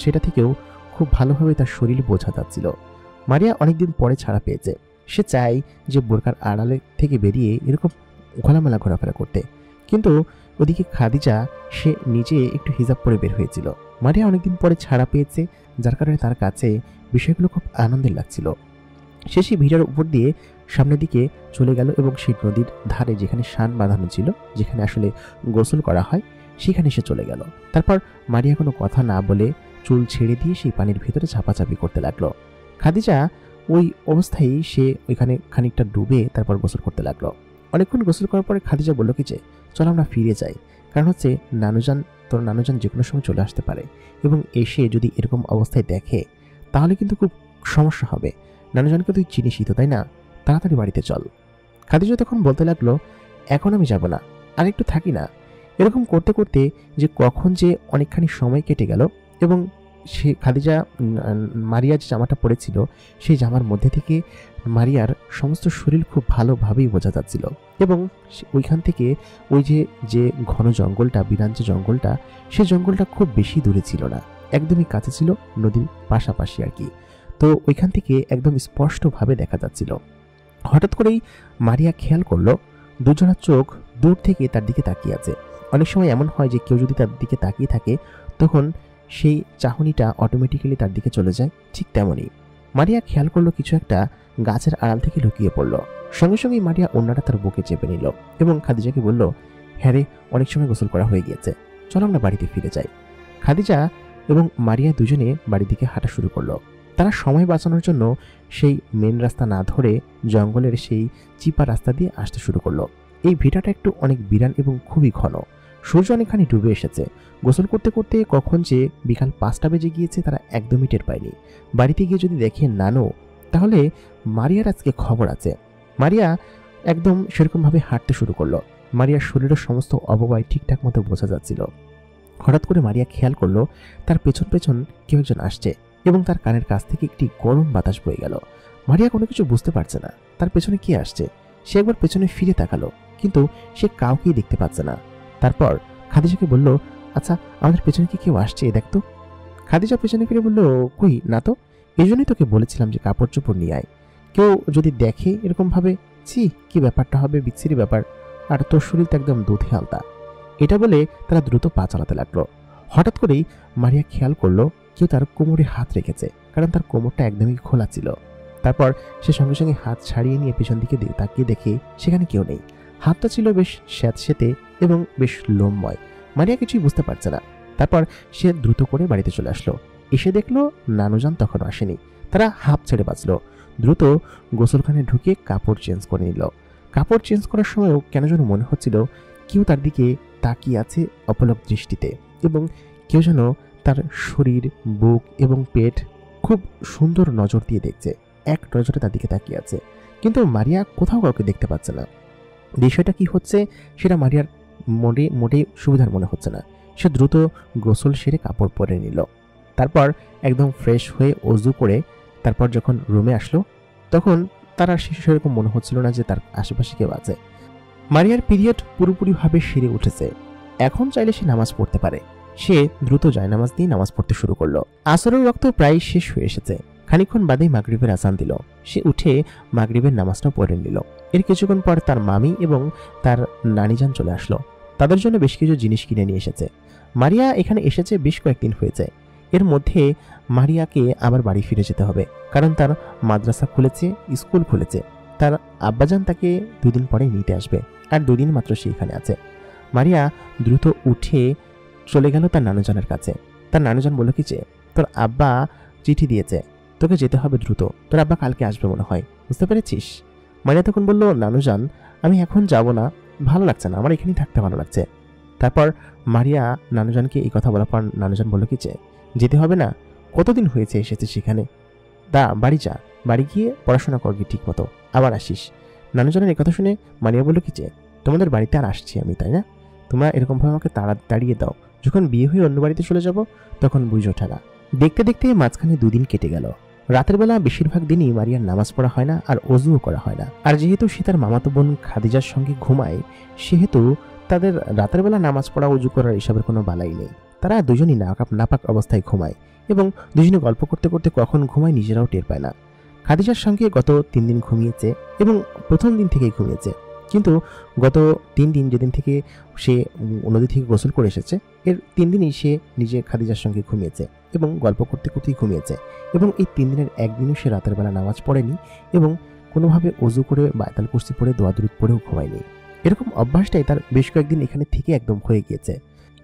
সেটা থেকেও খুব ভালোভাবে তার শরীর বোঝা যাচ্ছিল। মারিয়া অনেকদিন পরে ছাড়া পেয়েছে। সে চায় যে বোরকার আড়ালে থেকে বেরিয়ে এরকম খোলামেলা ঘোরাফেরা করতে, কিন্তু ওদিকে খাদিজা সে নিজে একটু হিজাব পরে বের হয়েছিল। মারিয়া অনেকদিন পরে ছাড়া পেয়েছে, যার কারণে তার কাছে বিষয়গুলো খুব আনন্দের লাগছিল। সে সেই ভিড়ার উপর দিয়ে সামনের দিকে চলে গেল এবং সেই নদীর ধারে যেখানে শান বাঁধানো ছিল, যেখানে আসলে গোসল করা হয়, সেখানে সে চলে গেল। তারপর মারিয়া কোনো কথা না বলে চুল ছেড়ে দিয়ে সেই পানির ভিতরে ঝাপাঝাপি করতে লাগলো। খাদিজা ওই অবস্থায় সে ওইখানে খানিকটা ডুবে তারপর গোসল করতে লাগলো। অনেকক্ষণ গোসল করার পরে খাদিজা বলল কি যে চল আমরা ফিরে যাই, কারণ হচ্ছে তোর নানুজান যে কোনো সময় চলে আসতে পারে এবং এসে যদি এরকম অবস্থায় দেখে তাহলে কিন্তু খুব সমস্যা হবে। নানুজানকে তুই চিনিসই তো, তাই না? তাড়াতাড়ি বাড়িতে চল। খাদিজা তখন বলতে লাগলো এখন আমি যাব না, আর একটু থাকি না। এরকম করতে করতে যে কখন যে অনেকখানি সময় কেটে গেল এবং সে খাদিজা মারিয়া যে জামাটা পরেছিল সেই জামার মধ্যে থেকে মারিয়ার সমস্ত শরীর খুব ভালোভাবেই বোঝা যাচ্ছিল এবং ওইখান থেকে ওই যে ঘন জঙ্গলটা, বিরান যে জঙ্গলটা, সেই জঙ্গলটা খুব বেশি দূরে ছিল না, একদমই কাছে ছিল, নদীর পাশাপাশি আর কি। তো ওইখান থেকে একদম স্পষ্টভাবে দেখা যাচ্ছিল। হঠাৎ করেই মারিয়া খেয়াল করলো দুজনের চোখ দূর থেকে তার দিকে তাকিয়ে আছে। অনেক সময় এমন হয় যে কেউ যদি তার দিকে তাকিয়ে থাকে তখন সেই চাহনিটা অটোমেটিক্যালি তার দিকে চলে যায়, ঠিক তেমনই মারিয়া খেয়াল করলো কিছু একটা গাছের আড়াল থেকে লুকিয়ে পড়লো। সঙ্গে সঙ্গেই মারিয়া ওড়নাটা তার বুকে চেপে নিল এবং খাদিজাকে বলল, হ্যাঁ রে, অনেক সময় গোসল করা হয়ে গিয়েছে, চলো আমরা বাড়িতে ফিরে যাই। খাদিজা এবং মারিয়া দুজনে বাড়ির দিকে হাঁটা শুরু করলো। তারা সময় বাঁচানোর জন্য সেই মেন রাস্তা না ধরে জঙ্গলের সেই চিপা রাস্তা দিয়ে আসতে শুরু করলো। এই ভিটাটা একটু অনেক বিরান এবং খুবই ঘন। সূর্য অনেকখানি ডুবে এসেছে। গোসল করতে করতে কখন যে বিকাল 5টা বেজে গিয়েছে তারা একদমই টের পায়নি। বাড়িতে গিয়ে যদি দেখে নানু, তাহলে মারিয়ার আজকে খবর আছে। মারিয়া একদম সেরকমভাবে হাঁটতে শুরু করলো। মারিয়ার শরীরের সমস্ত অবয়ব ঠিকঠাক মতো বোঝা যাচ্ছিল। হঠাৎ করে মারিয়া খেয়াল করলো তার পেছন পেছন কেউ একজন আসছে এবং তার কানের কাছ থেকে একটি গরম বাতাস বয়ে গেল। মারিয়া কোনো কিছু বুঝতে পারছে না তার পেছনে কে আসছে। সে একবার পেছনে ফিরে তাকালো, কিন্তু সে কাউকেই দেখতে পাচ্ছে না। তারপর খাদিজাকে বলল, আচ্ছা আমাদের পেছনে কি কেউ আসছে, দেখতো। খাদিজা পেছনে ফিরে বলল, কই না তো, এই জন্যই তোকে বলেছিলাম যে কাপড় চোপড় নিয়ে আয়, কেউ যদি দেখে এরকম ভাবে, ছি কি ব্যাপারটা হবে, বিচ্ছিরি ব্যাপার, আর তোর শরীর তো একদম দুধে আলতা। এটা বলে তারা দ্রুত পা চালাতে লাগলো। হঠাৎ করেই মারিয়া খেয়াল করলো কেউ তার কোমরে হাত রেখেছে, কারণ তার কোমরটা একদমই খোলা ছিল। তারপর সে সঙ্গে সঙ্গে হাত ছাড়িয়ে নিয়ে পেছন দিকে তাকিয়ে দেখে সেখানে কেউ নেই। হাতটা ছিল বেশ স্যাঁতসেঁতে এবং বেশ লোমময়। মারিয়া কিছুই বুঝতে পারছে না। তারপর সে দ্রুত করে বাড়িতে চলে আসলো। এসে দেখলো নানুজান তখনও আসেনি। তারা হাঁপ ছেড়ে বাঁচলো। দ্রুত গোসলখানে ঢুকে কাপড় চেঞ্জ করে নিল। কাপড় চেঞ্জ করার সময়ও কেন যেন মনে হচ্ছিল কেউ তার দিকে তাকিয়ে আছে অপলক দৃষ্টিতে এবং কেউ যেন তার শরীর, বুক এবং পেট খুব সুন্দর নজর দিয়ে দেখছে, এক নজরে তার দিকে তাকিয়ে আছে। কিন্তু মারিয়া কোথাও কাউকে দেখতে পাচ্ছে না। বিষয়টা কি হচ্ছে সেটা মারিয়ার মোটেই সুবিধার মনে হচ্ছে না। সে দ্রুত গোসল সেরে কাপড় পরে নিল। তারপর একদম ফ্রেশ হয়ে অজু করে তারপর যখন রুমে আসলো তখন তার আর সেরকম মনে হচ্ছিল না যে তার আশেপাশে কেউ আছে। মারিয়ার পিরিয়ড পুরোপুরিভাবে সেরে উঠেছে। এখন চাইলে সে নামাজ পড়তে পারে। সে দ্রুত জায়নামাজ দিয়ে নামাজ পড়তে শুরু করলো। আসরের ওয়াক্ত প্রায় শেষ হয়ে এসেছে। খানিকক্ষণ বাদেই মাগরিবের আজান দিল। সে উঠে মাগরিবের নামাজটা পড়ে নিল। এর কিছুক্ষণ পর তার মামি এবং তার নানিজান চলে আসলো। তাদের জন্য বেশ কিছু জিনিস কিনে নিয়ে এসেছে। মারিয়া এখানে এসেছে বেশ কয়েকদিন হয়েছে। এর মধ্যে মারিয়াকে আবার বাড়ি ফিরে যেতে হবে, কারণ তার মাদ্রাসা খুলেছে, স্কুল খুলেছে। তার আব্বাজান তাকে 2 দিন পরে নিতে আসবে, আর 2 দিন মাত্র সে এখানে আছে। মারিয়া দ্রুত উঠে চলে গেল তার নানুজানের কাছে। তার নানুজান বলল কি যে, তোর আব্বা চিঠি দিয়েছে, তোকে যেতে হবে দ্রুত, তোর আব্বা কালকে আসবে মনে হয়, বুঝতে পেরেছিস? মারিয়া তখন বলল, নানুজান আমি এখন যাব না, ভালো লাগছে না, আমার এখানেই থাকতে ভালো লাগছে। তারপর মারিয়া নানুজানকে এই কথা বলার পর নানুজান বলল কি যে, যেতে হবে না, কতদিন হয়েছে এসেছিস সেখানে, বাড়ি যা, বাড়ি গিয়ে পড়াশোনা করবি ঠিক মতো, আবার আসিস। নানুজানের এই কথা শুনে মারিয়া বলল কি যে, তোমাদের বাড়িতে আর আসছি আমি, তাই না? তোমরা এরকমভাবে আমাকে তাড়িয়ে দাও, যখন বিয়ে হয়ে অন্য বাড়িতে চলে যাব তখন বুঝো ঠেলা। দেখতে দেখতে মাঝখানে 2 দিন কেটে গেল। রাতের বেলা বেশিরভাগ দিনই মারিয়ার নামাজ পড়া হয় না, আর অজুও করা হয় না। আর যেহেতু সে তার মামাতো বোন খাদিজার সঙ্গে ঘুমায়, সেহেতু তাদের রাতের বেলা নামাজ পড়া, অজু করার এসবের কোনো বালাই নেই। তারা দুজনই নাপাক অবস্থায় ঘুমায় এবং দুজনে গল্প করতে করতে কখন ঘুমায় নিজেরাও টের পায় না। খাদিজার সঙ্গে গত 3 দিন ঘুমিয়েছে এবং প্রথম দিন থেকেই ঘুমিয়েছে, কিন্তু গত 3 দিন যেদিন থেকে সে নদী থেকে গোসল করে এসেছে, এর 3 দিনই সে নিজে খাদিজার সঙ্গে ঘুমিয়েছে এবং গল্প করতে করতেই ঘুমিয়েছে। এবং এই 3 দিনের একদিনও সে রাতের বেলা নামাজ পড়েনি এবং কোনোভাবে অজু করে বা আয়াতুল কুরসি পড়ে দোয়া দুরূদ পড়েও ঘুমায়নি। এরকম অভ্যাসটাই তার বেশ কয়েকদিন এখানে থেকে একদম হয়ে গিয়েছে।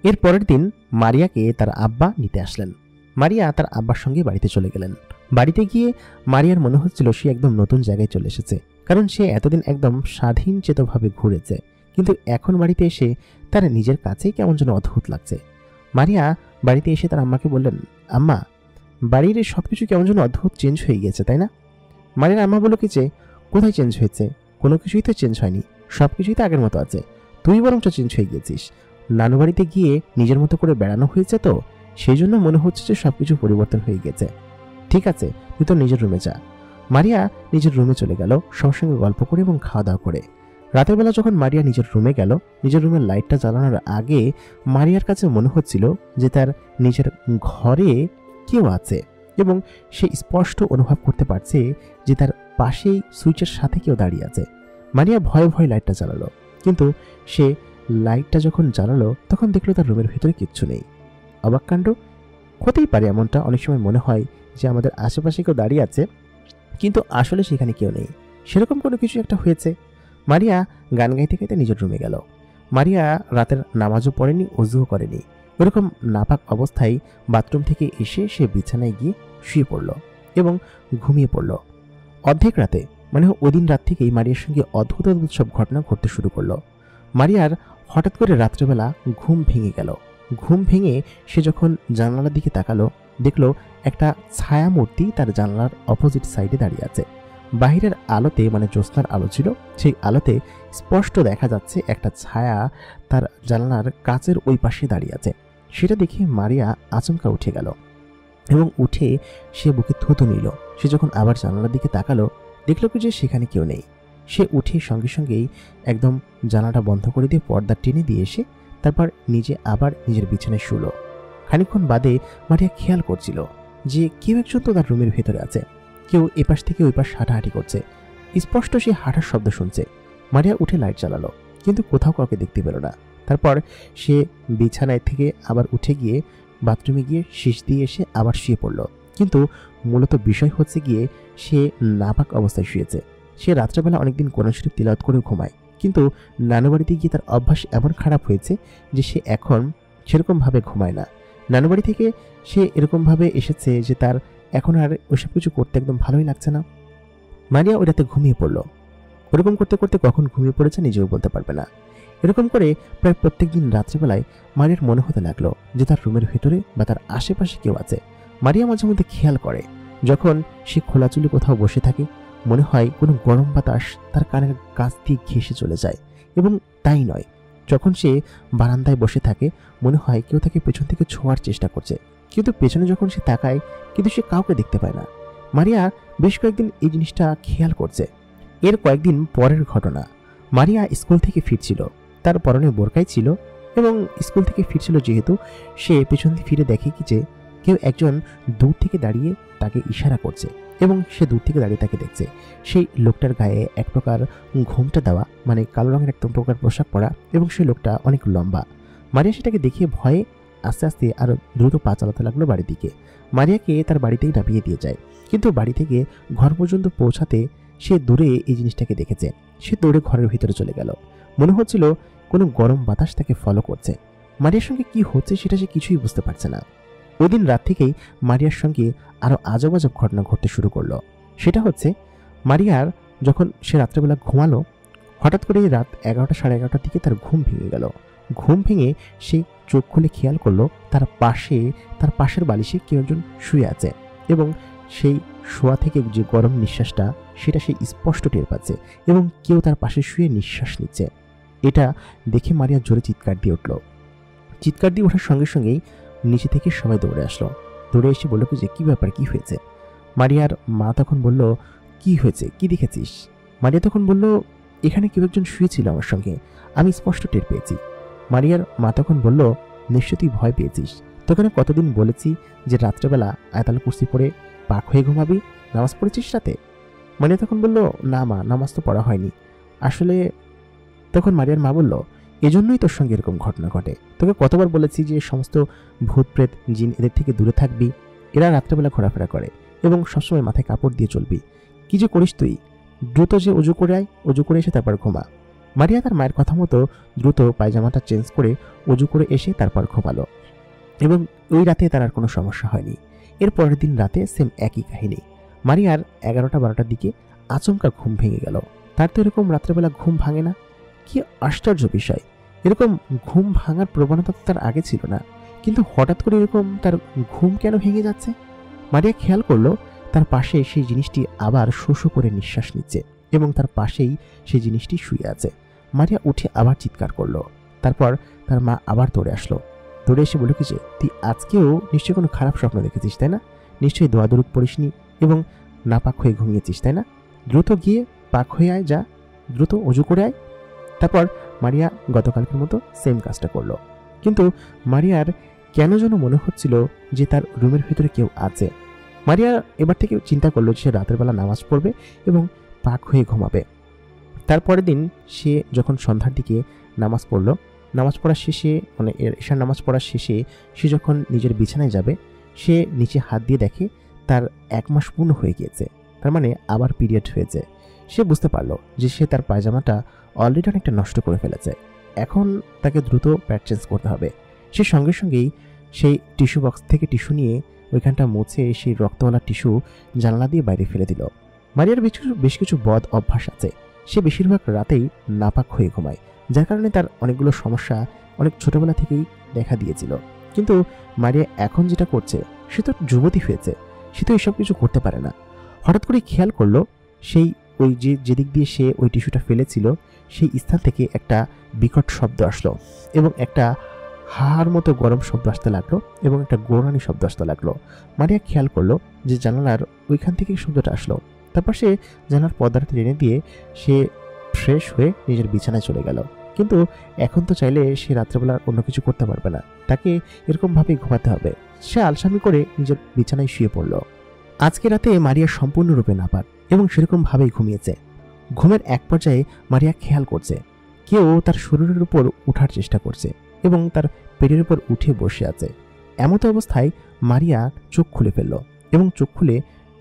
এর পরের দিন মারিয়াকে তার আব্বা নিতে আসলেন। মারিয়া তার আব্বার সঙ্গে বাড়িতে চলে গেলেন। বাড়িতে গিয়ে মারিয়ার মনে হচ্ছিল সে একদম নতুন জায়গায় চলে এসেছে, কারণ সে এতদিন একদম স্বাধীনচেতভাবে ঘুরেছে, কিন্তু এখন বাড়িতে এসে তার নিজের কাছেই কেমন যেন অদ্ভুত লাগছে। মারিয়া বাড়িতে এসে তার আম্মাকে বললেন, আম্মা, বাড়ির সবকিছু কেমন যেন অদ্ভুত চেঞ্জ হয়ে গিয়েছে, তাই না? মারিয়ার আম্মা বলল কি যে, কোথায় চেঞ্জ হয়েছে? কোনো কিছুই তো চেঞ্জ হয়নি, সবকিছুই তো আগের মতো আছে, তুই বরঞ্চ চেঞ্জ হয়ে গিয়েছিস। নানু বাড়িতে গিয়ে নিজের মতো করে বেড়ানো হয়েছে, তো সেই জন্য মনে হচ্ছে যে সবকিছু পরিবর্তন হয়ে গেছে। ঠিক আছে, তুই তো নিজের রুমে যা। মারিয়া নিজের রুমে চলে গেল সবার সঙ্গে গল্প করে এবং খাওয়া দাওয়া করে। রাতের বেলা যখন মারিয়া নিজের রুমে গেল, নিজের রুমের লাইটটা জ্বালানোর আগে মারিয়ার কাছে মনে হচ্ছিল যে তার নিজের ঘরে কেউ আছে এবং সে স্পষ্ট অনুভব করতে পারছে যে তার পাশেই সুইচের সাথে কেউ দাঁড়িয়ে আছে। মারিয়া ভয়ে ভয়ে লাইটটা জ্বালালো, কিন্তু সে লাইটটা যখন জ্বালালো তখন দেখলো তার রুমের ভেতরে কিচ্ছু নেই। অবাক কাণ্ড! হতেই পারে এমনটা, অনেক সময় মনে হয় যে আমাদের আশেপাশে কেউ দাঁড়িয়ে আছে, কিন্তু আসলে সেখানে কেউ নেই। সেরকম কোনো কিছু একটা হয়েছে। মারিয়া গান গাইতে গাইতে নিজের রুমে গেল। মারিয়া রাতের নামাজও পড়েনি, অজুও করেনি। এরকম নাপাক অবস্থায় বাথরুম থেকে এসে সে বিছানায় গিয়ে শুয়ে পড়ল এবং ঘুমিয়ে পড়ল। অর্ধেক রাতে, মানে ওই দিন রাত থেকেই মারিয়ার সঙ্গে অদ্ভুত অদ্ভুত সব ঘটনা ঘটতে শুরু করলো। মারিয়ার হঠাৎ করে রাত্রেবেলা ঘুম ভেঙে গেল। ঘুম ভেঙে সে যখন জানালার দিকে তাকালো, দেখলো একটা ছায়া মূর্তি তার জানালার অপোজিট সাইডে দাঁড়িয়ে আছে। বাহিরের আলোতে, মানে জ্যোৎস্নার আলো ছিল, সেই আলোতে স্পষ্ট দেখা যাচ্ছে একটা ছায়া তার জানালার কাচের ওই পাশে দাঁড়িয়ে আছে। সেটা দেখে মারিয়া আচমকা উঠে গেল এবং উঠে সে বুকে থুতু নিল। সে যখন আবার জানালার দিকে তাকালো, দেখল কি যে সেখানে কেউ নেই। সে উঠে সঙ্গে সঙ্গেই একদম জানালাটা বন্ধ করে দিয়ে পর্দা টেনে দিয়ে এসে তারপর নিজে আবার নিজের বিছানায় শুলো। খানিকক্ষণ বাদে মারিয়া খেয়াল করছিল যে কেউ একজন তো তার রুমের ভেতরে আছে। কেউ এপাশ থেকে ওই পাশ হাঁটাহাঁটি করছে, স্পষ্ট সে হাঁটার শব্দ শুনছে। মারিয়া উঠে লাইট জ্বালালো, কিন্তু কোথাও কাউকে দেখতে পেল না। তারপর সে বিছানায় থেকে আবার উঠে গিয়ে বাথরুমে গিয়ে শীষ দিয়ে এসে আবার শুয়ে পড়ল। কিন্তু মূলত বিষয় হচ্ছে গিয়ে সে নাপাক অবস্থায় শুয়েছে। সে রাত্রেবেলা অনেকদিন কোরআন শরীফ তিলাওয়াত করে ঘুমায়, কিন্তু নানু বাড়িতে গিয়ে তার অভ্যাস এমন খারাপ হয়েছে যে সে এখন সেরকমভাবে ঘুমায় না। নানু বাড়ি থেকে সে এরকমভাবে এসেছে যে তার এখন আর ওইসব কিছু করতে একদম ভালোই লাগছে না। মারিয়া ওই রাতে ঘুমিয়ে পড়ল। ওরকম করতে করতে কখন ঘুমিয়ে পড়েছে নিজেও বলতে পারবে না। এরকম করে প্রায় প্রত্যেক দিন রাত্রেবেলায় মারিয়ার মনে হতে লাগলো যে তার রুমের ভেতরে বা তার আশেপাশে কেউ আছে। মারিয়া মাঝে মধ্যে খেয়াল করে, যখন সে খোলা চুলে কোথাও বসে থাকে, মনে হয় কোনো গরম বাতাস তার কানের কাছ দিয়ে ঘেঁষে চলে যায়। এবং তাই নয়, যখন সে বারান্দায় বসে থাকে, মনে হয় কেউ তাকে পেছন থেকে ছোঁয়ার চেষ্টা করছে, কিন্তু পেছনে যখন সে তাকায়, কিন্তু সে কাউকে দেখতে পায় না। মারিয়া বেশ কয়েকদিন এই জিনিসটা খেয়াল করছে। এর কয়েকদিন পরের ঘটনা, মারিয়া স্কুল থেকে ফিরছিল। তার পরনে বোরকাই ছিল এবং স্কুল থেকে ফিরছিল যেহেতু, সে পেছন দিয়ে ফিরে দেখে কি যে কেউ একজন দূর থেকে দাঁড়িয়ে তাকে ইশারা করছে এবং সে দূর থেকে দাঁড়িয়ে তাকে দেখছে। সেই লোকটার গায়ে এক প্রকার ঘোমটা দেওয়া, মানে কালো রঙের এক প্রকার পোশাক পরা, এবং সেই লোকটা অনেক লম্বা। মারিয়া সেটাকে দেখিয়ে ভয়ে আস্তে আস্তে আরো দ্রুত পা চালাতে লাগলো বাড়ির দিকে। মারিয়াকে তার বাড়িতেই নামিয়ে দিয়ে যায়, কিন্তু বাড়ি থেকে ঘর পর্যন্ত পৌঁছাতে সে দূরে এই জিনিসটাকে দেখেছে। সে দৌড়ে ঘরের ভিতরে চলে গেল। মনে হচ্ছিল কোনো গরম বাতাস তাকে ফলো করছে। মারিয়ার সঙ্গে কি হচ্ছে সেটা সে কিছুই বুঝতে পারছে না। ওই দিন রাত থেকেই মারিয়ার সঙ্গে আরো আজব আজব ঘটনা ঘটতে শুরু করলো। সেটা হচ্ছে, মারিয়ার যখন সে রাত্রেবেলা ঘুমালো, হঠাৎ করে রাত 11টা সাড়ে 11টার দিকে তার ঘুম ভেঙে গেল। ঘুম ভেঙে সে চোখ খুলে খেয়াল করলো তার পাশের বালিশে কেউ একজন শুয়ে আছে এবং সেই শোয়া থেকে যে গরম নিঃশ্বাসটা, সেটা সে স্পষ্ট টের পাচ্ছে এবং কেউ তার পাশে শুয়ে নিঃশ্বাস নিচ্ছে। এটা দেখে মারিয়া জোরে চিৎকার দিয়ে উঠল। চিৎকার দিয়ে ওঠার সঙ্গে সঙ্গেই নিচে থেকে সবাই দৌড়ে আসলো। দৌড়ে এসে বলল যে কি ব্যাপার, কি হয়েছে? মারিয়ার মা তখন বলল, কি হয়েছে, কি দেখেছিস? মারিয়া তখন বলল, এখানে কেউ একজন শুয়েছিল আমার সঙ্গে, আমি স্পষ্ট টের পেয়েছি। মারিয়ার মা তখন বলল, নিশ্চয় তুই ভয় পেয়েছিস, তোকে কতদিন বলেছি যে রাত্রেবেলা আয়াতুল কুরসি পড়ে পাক হয়ে ঘুমাবি, নামাজ পড়েছিস রাতে? মারিয়া তখন বলল, না মা, নামাজ তো পড়া হয়নি আসলে। তখন মারিয়ার মা বলল, এজন্যই তোর সঙ্গে এরকম ঘটনা ঘটে। তোকে কতবার বলেছি যে সমস্ত ভূত প্রেত জিন এদের থেকে দূরে থাকবি, এরা রাত্রেবেলা ঘোরাফেরা করে এবং সবসময় মাথায় কাপড় দিয়ে চলবি। কি যে করিস তুই, দ্রুত যে অজু করে আয়, অজু করে এসে তারপর ঘুমা। মারিয়া তার মায়ের কথা মতো দ্রুত পায়জামাটা চেঞ্জ করে অজু করে এসে তারপর ঘুমালো এবং ওই রাতে তার আর কোনো সমস্যা হয়নি। এর পরের দিন রাতে সেম একই কাহিনী। মারিয়ার 11টা-12টার দিকে আচমকা ঘুম ভেঙে গেল। তার তো এরকম রাত্রেবেলা ঘুম ভাঙে না। কি আশ্চর্য বিষয়, এরকম ঘুম ভাঙার প্রবণতা তো তার আগে ছিল না, কিন্তু হঠাৎ করে এরকম তার ঘুম কেন ভেঙে যাচ্ছে? মারিয়া খেয়াল করলো তার পাশে সেই জিনিসটি আবার শো শো করে নিঃশ্বাস নিচ্ছে এবং তার পাশেই সেই জিনিসটি শুয়ে আছে। মারিয়া উঠে আবার চিৎকার করলো। তারপর তার মা আবার দৌড়ে আসলো। দৌড়ে এসে বলল কি যে, তুই আজকেও নিশ্চয়ই কোনো খারাপ স্বপ্ন দেখেছিস তাই না? নিশ্চয়ই দোয়া দরুদ পড়িসনি এবং নাপাক হয়ে ঘুমিয়েছিস তাই না? দ্রুত গিয়ে পাক হয়ে আয়, যা দ্রুত অজু করে আয়। তারপর মারিয়া গতকালকের মতো সেম কাজটা করলো, কিন্তু মারিয়ার কেন যেন মনে হচ্ছিল যে তার রুমের ভিতরে কেউ আছে। মারিয়া এবার থেকে চিন্তা করলো যে সে রাতের বেলা নামাজ পড়বে এবং পাক হয়ে ঘুমাবে। তারপরের দিন সে যখন সন্ধ্যার দিকে নামাজ পড়লো, নামাজ পড়ার শেষে মানে এশার নামাজ পড়ার শেষে সে যখন নিজের বিছানায় যাবে, সে নিচে হাত দিয়ে দেখে তার 1 মাস পূর্ণ হয়ে গিয়েছে। তার মানে আবার পিরিয়ড হয়েছে। সে বুঝতে পারলো যে সে তার পায়জামাটা অলরেডি অনেকটা নষ্ট করে ফেলেছে, এখন তাকে দ্রুত প্যাড চেঞ্জ করতে হবে। সে সঙ্গে সঙ্গেই সেই টিস্যু বক্স থেকে টিস্যু নিয়ে ওইখানটা মুছে সেই রক্তওয়ালা টিস্যু জানলা দিয়ে বাইরে ফেলে দিল। মারিয়ার বেশ কিছু বদ অভ্যাস আছে। সে বেশিরভাগ রাতেই নাপাক হয়ে ঘুমায়, যার কারণে তার অনেকগুলো সমস্যা অনেক ছোটবেলা থেকেই দেখা দিয়েছিল। কিন্তু মারিয়া এখন যেটা করছে, সে তো যুবতী হয়েছে, সে তো এসব কিছু করতে পারে না। হঠাৎ করে খেয়াল করলো সেই ওই যেদিক দিয়ে সে ওই টিস্যুটা ফেলেছিল সেই স্থান থেকে একটা বিকট শব্দ আসলো এবং একটা হাড় মতো গরম শব্দ আসতে লাগলো এবং একটা গোড়ানি শব্দ আসতে লাগলো। মারিয়া খেয়াল করলো যে জানালার ওইখান থেকে শব্দটা আসলো। তারপর সে জানালার পর্দাটা টেনে দিয়ে সে ফ্রেশ হয়ে নিজের বিছানায় চলে গেল। কিন্তু এখন তো চাইলে সে রাত্রেবেলা অন্য কিছু করতে পারবে না, তাকে এরকমভাবেই ঘুমাতে হবে। সে আলসামি করে নিজের বিছানায় শুয়ে পড়ল। আজকে রাতে মারিয়া সম্পূর্ণরূপে নাপাক এবং সেরকমভাবেই ঘুমিয়েছে। ঘুমের এক পর্যায়ে মারিয়া খেয়াল করছে কেউ তার শরীরের উপর উঠার চেষ্টা করছে এবং তার পেটের উপর উঠে বসে আছে। এমতো অবস্থায় মারিয়া চোখ খুলে ফেলল এবং চোখ খুলে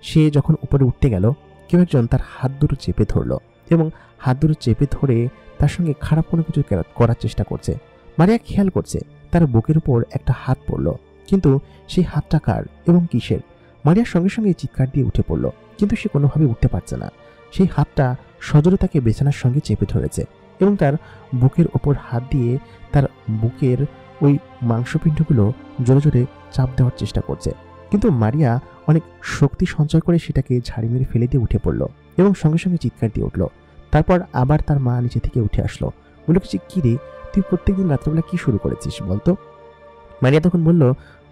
সে যখন উপরে উঠতে গেল, কেউ একজন তার হাত দুটো চেপে ধরল এবং হাত দুটো চেপে ধরে তার সঙ্গে খারাপ কোনো কিছু করার চেষ্টা করছে। মারিয়া খেয়াল করছে তার বুকের উপর একটা হাত পড়ল, কিন্তু সেই হাতটা কার এবং কিসের? মারিয়ার সঙ্গে সঙ্গে চিৎকার দিয়ে উঠে পড়ল, কিন্তু সে কোনোভাবে উঠতে পারছে না। সেই হাতটা সজোরে তাকে বিছানার সঙ্গে চেপে ধরেছে এবং তার বুকের ওপর হাত দিয়ে তার বুকের ওই মাংসপিণ্ডগুলো জোরে জোরে চাপ দেওয়ার চেষ্টা করছে। কিন্তু মারিয়া অনেক শক্তি সঞ্চয় করে সেটাকে ঝাড়ি মেরে ফেলে দিয়ে উঠে পড়ল এবং সঙ্গে সঙ্গে চিৎকার দিয়ে উঠল। তারপর আবার তার মা নিচে থেকে উঠে আসলো, বলল কিছু, কি রে তুই প্রত্যেকদিন রাত্রেবেলা কি শুরু করেছিস বলতো? মারিয়া তখন বলল,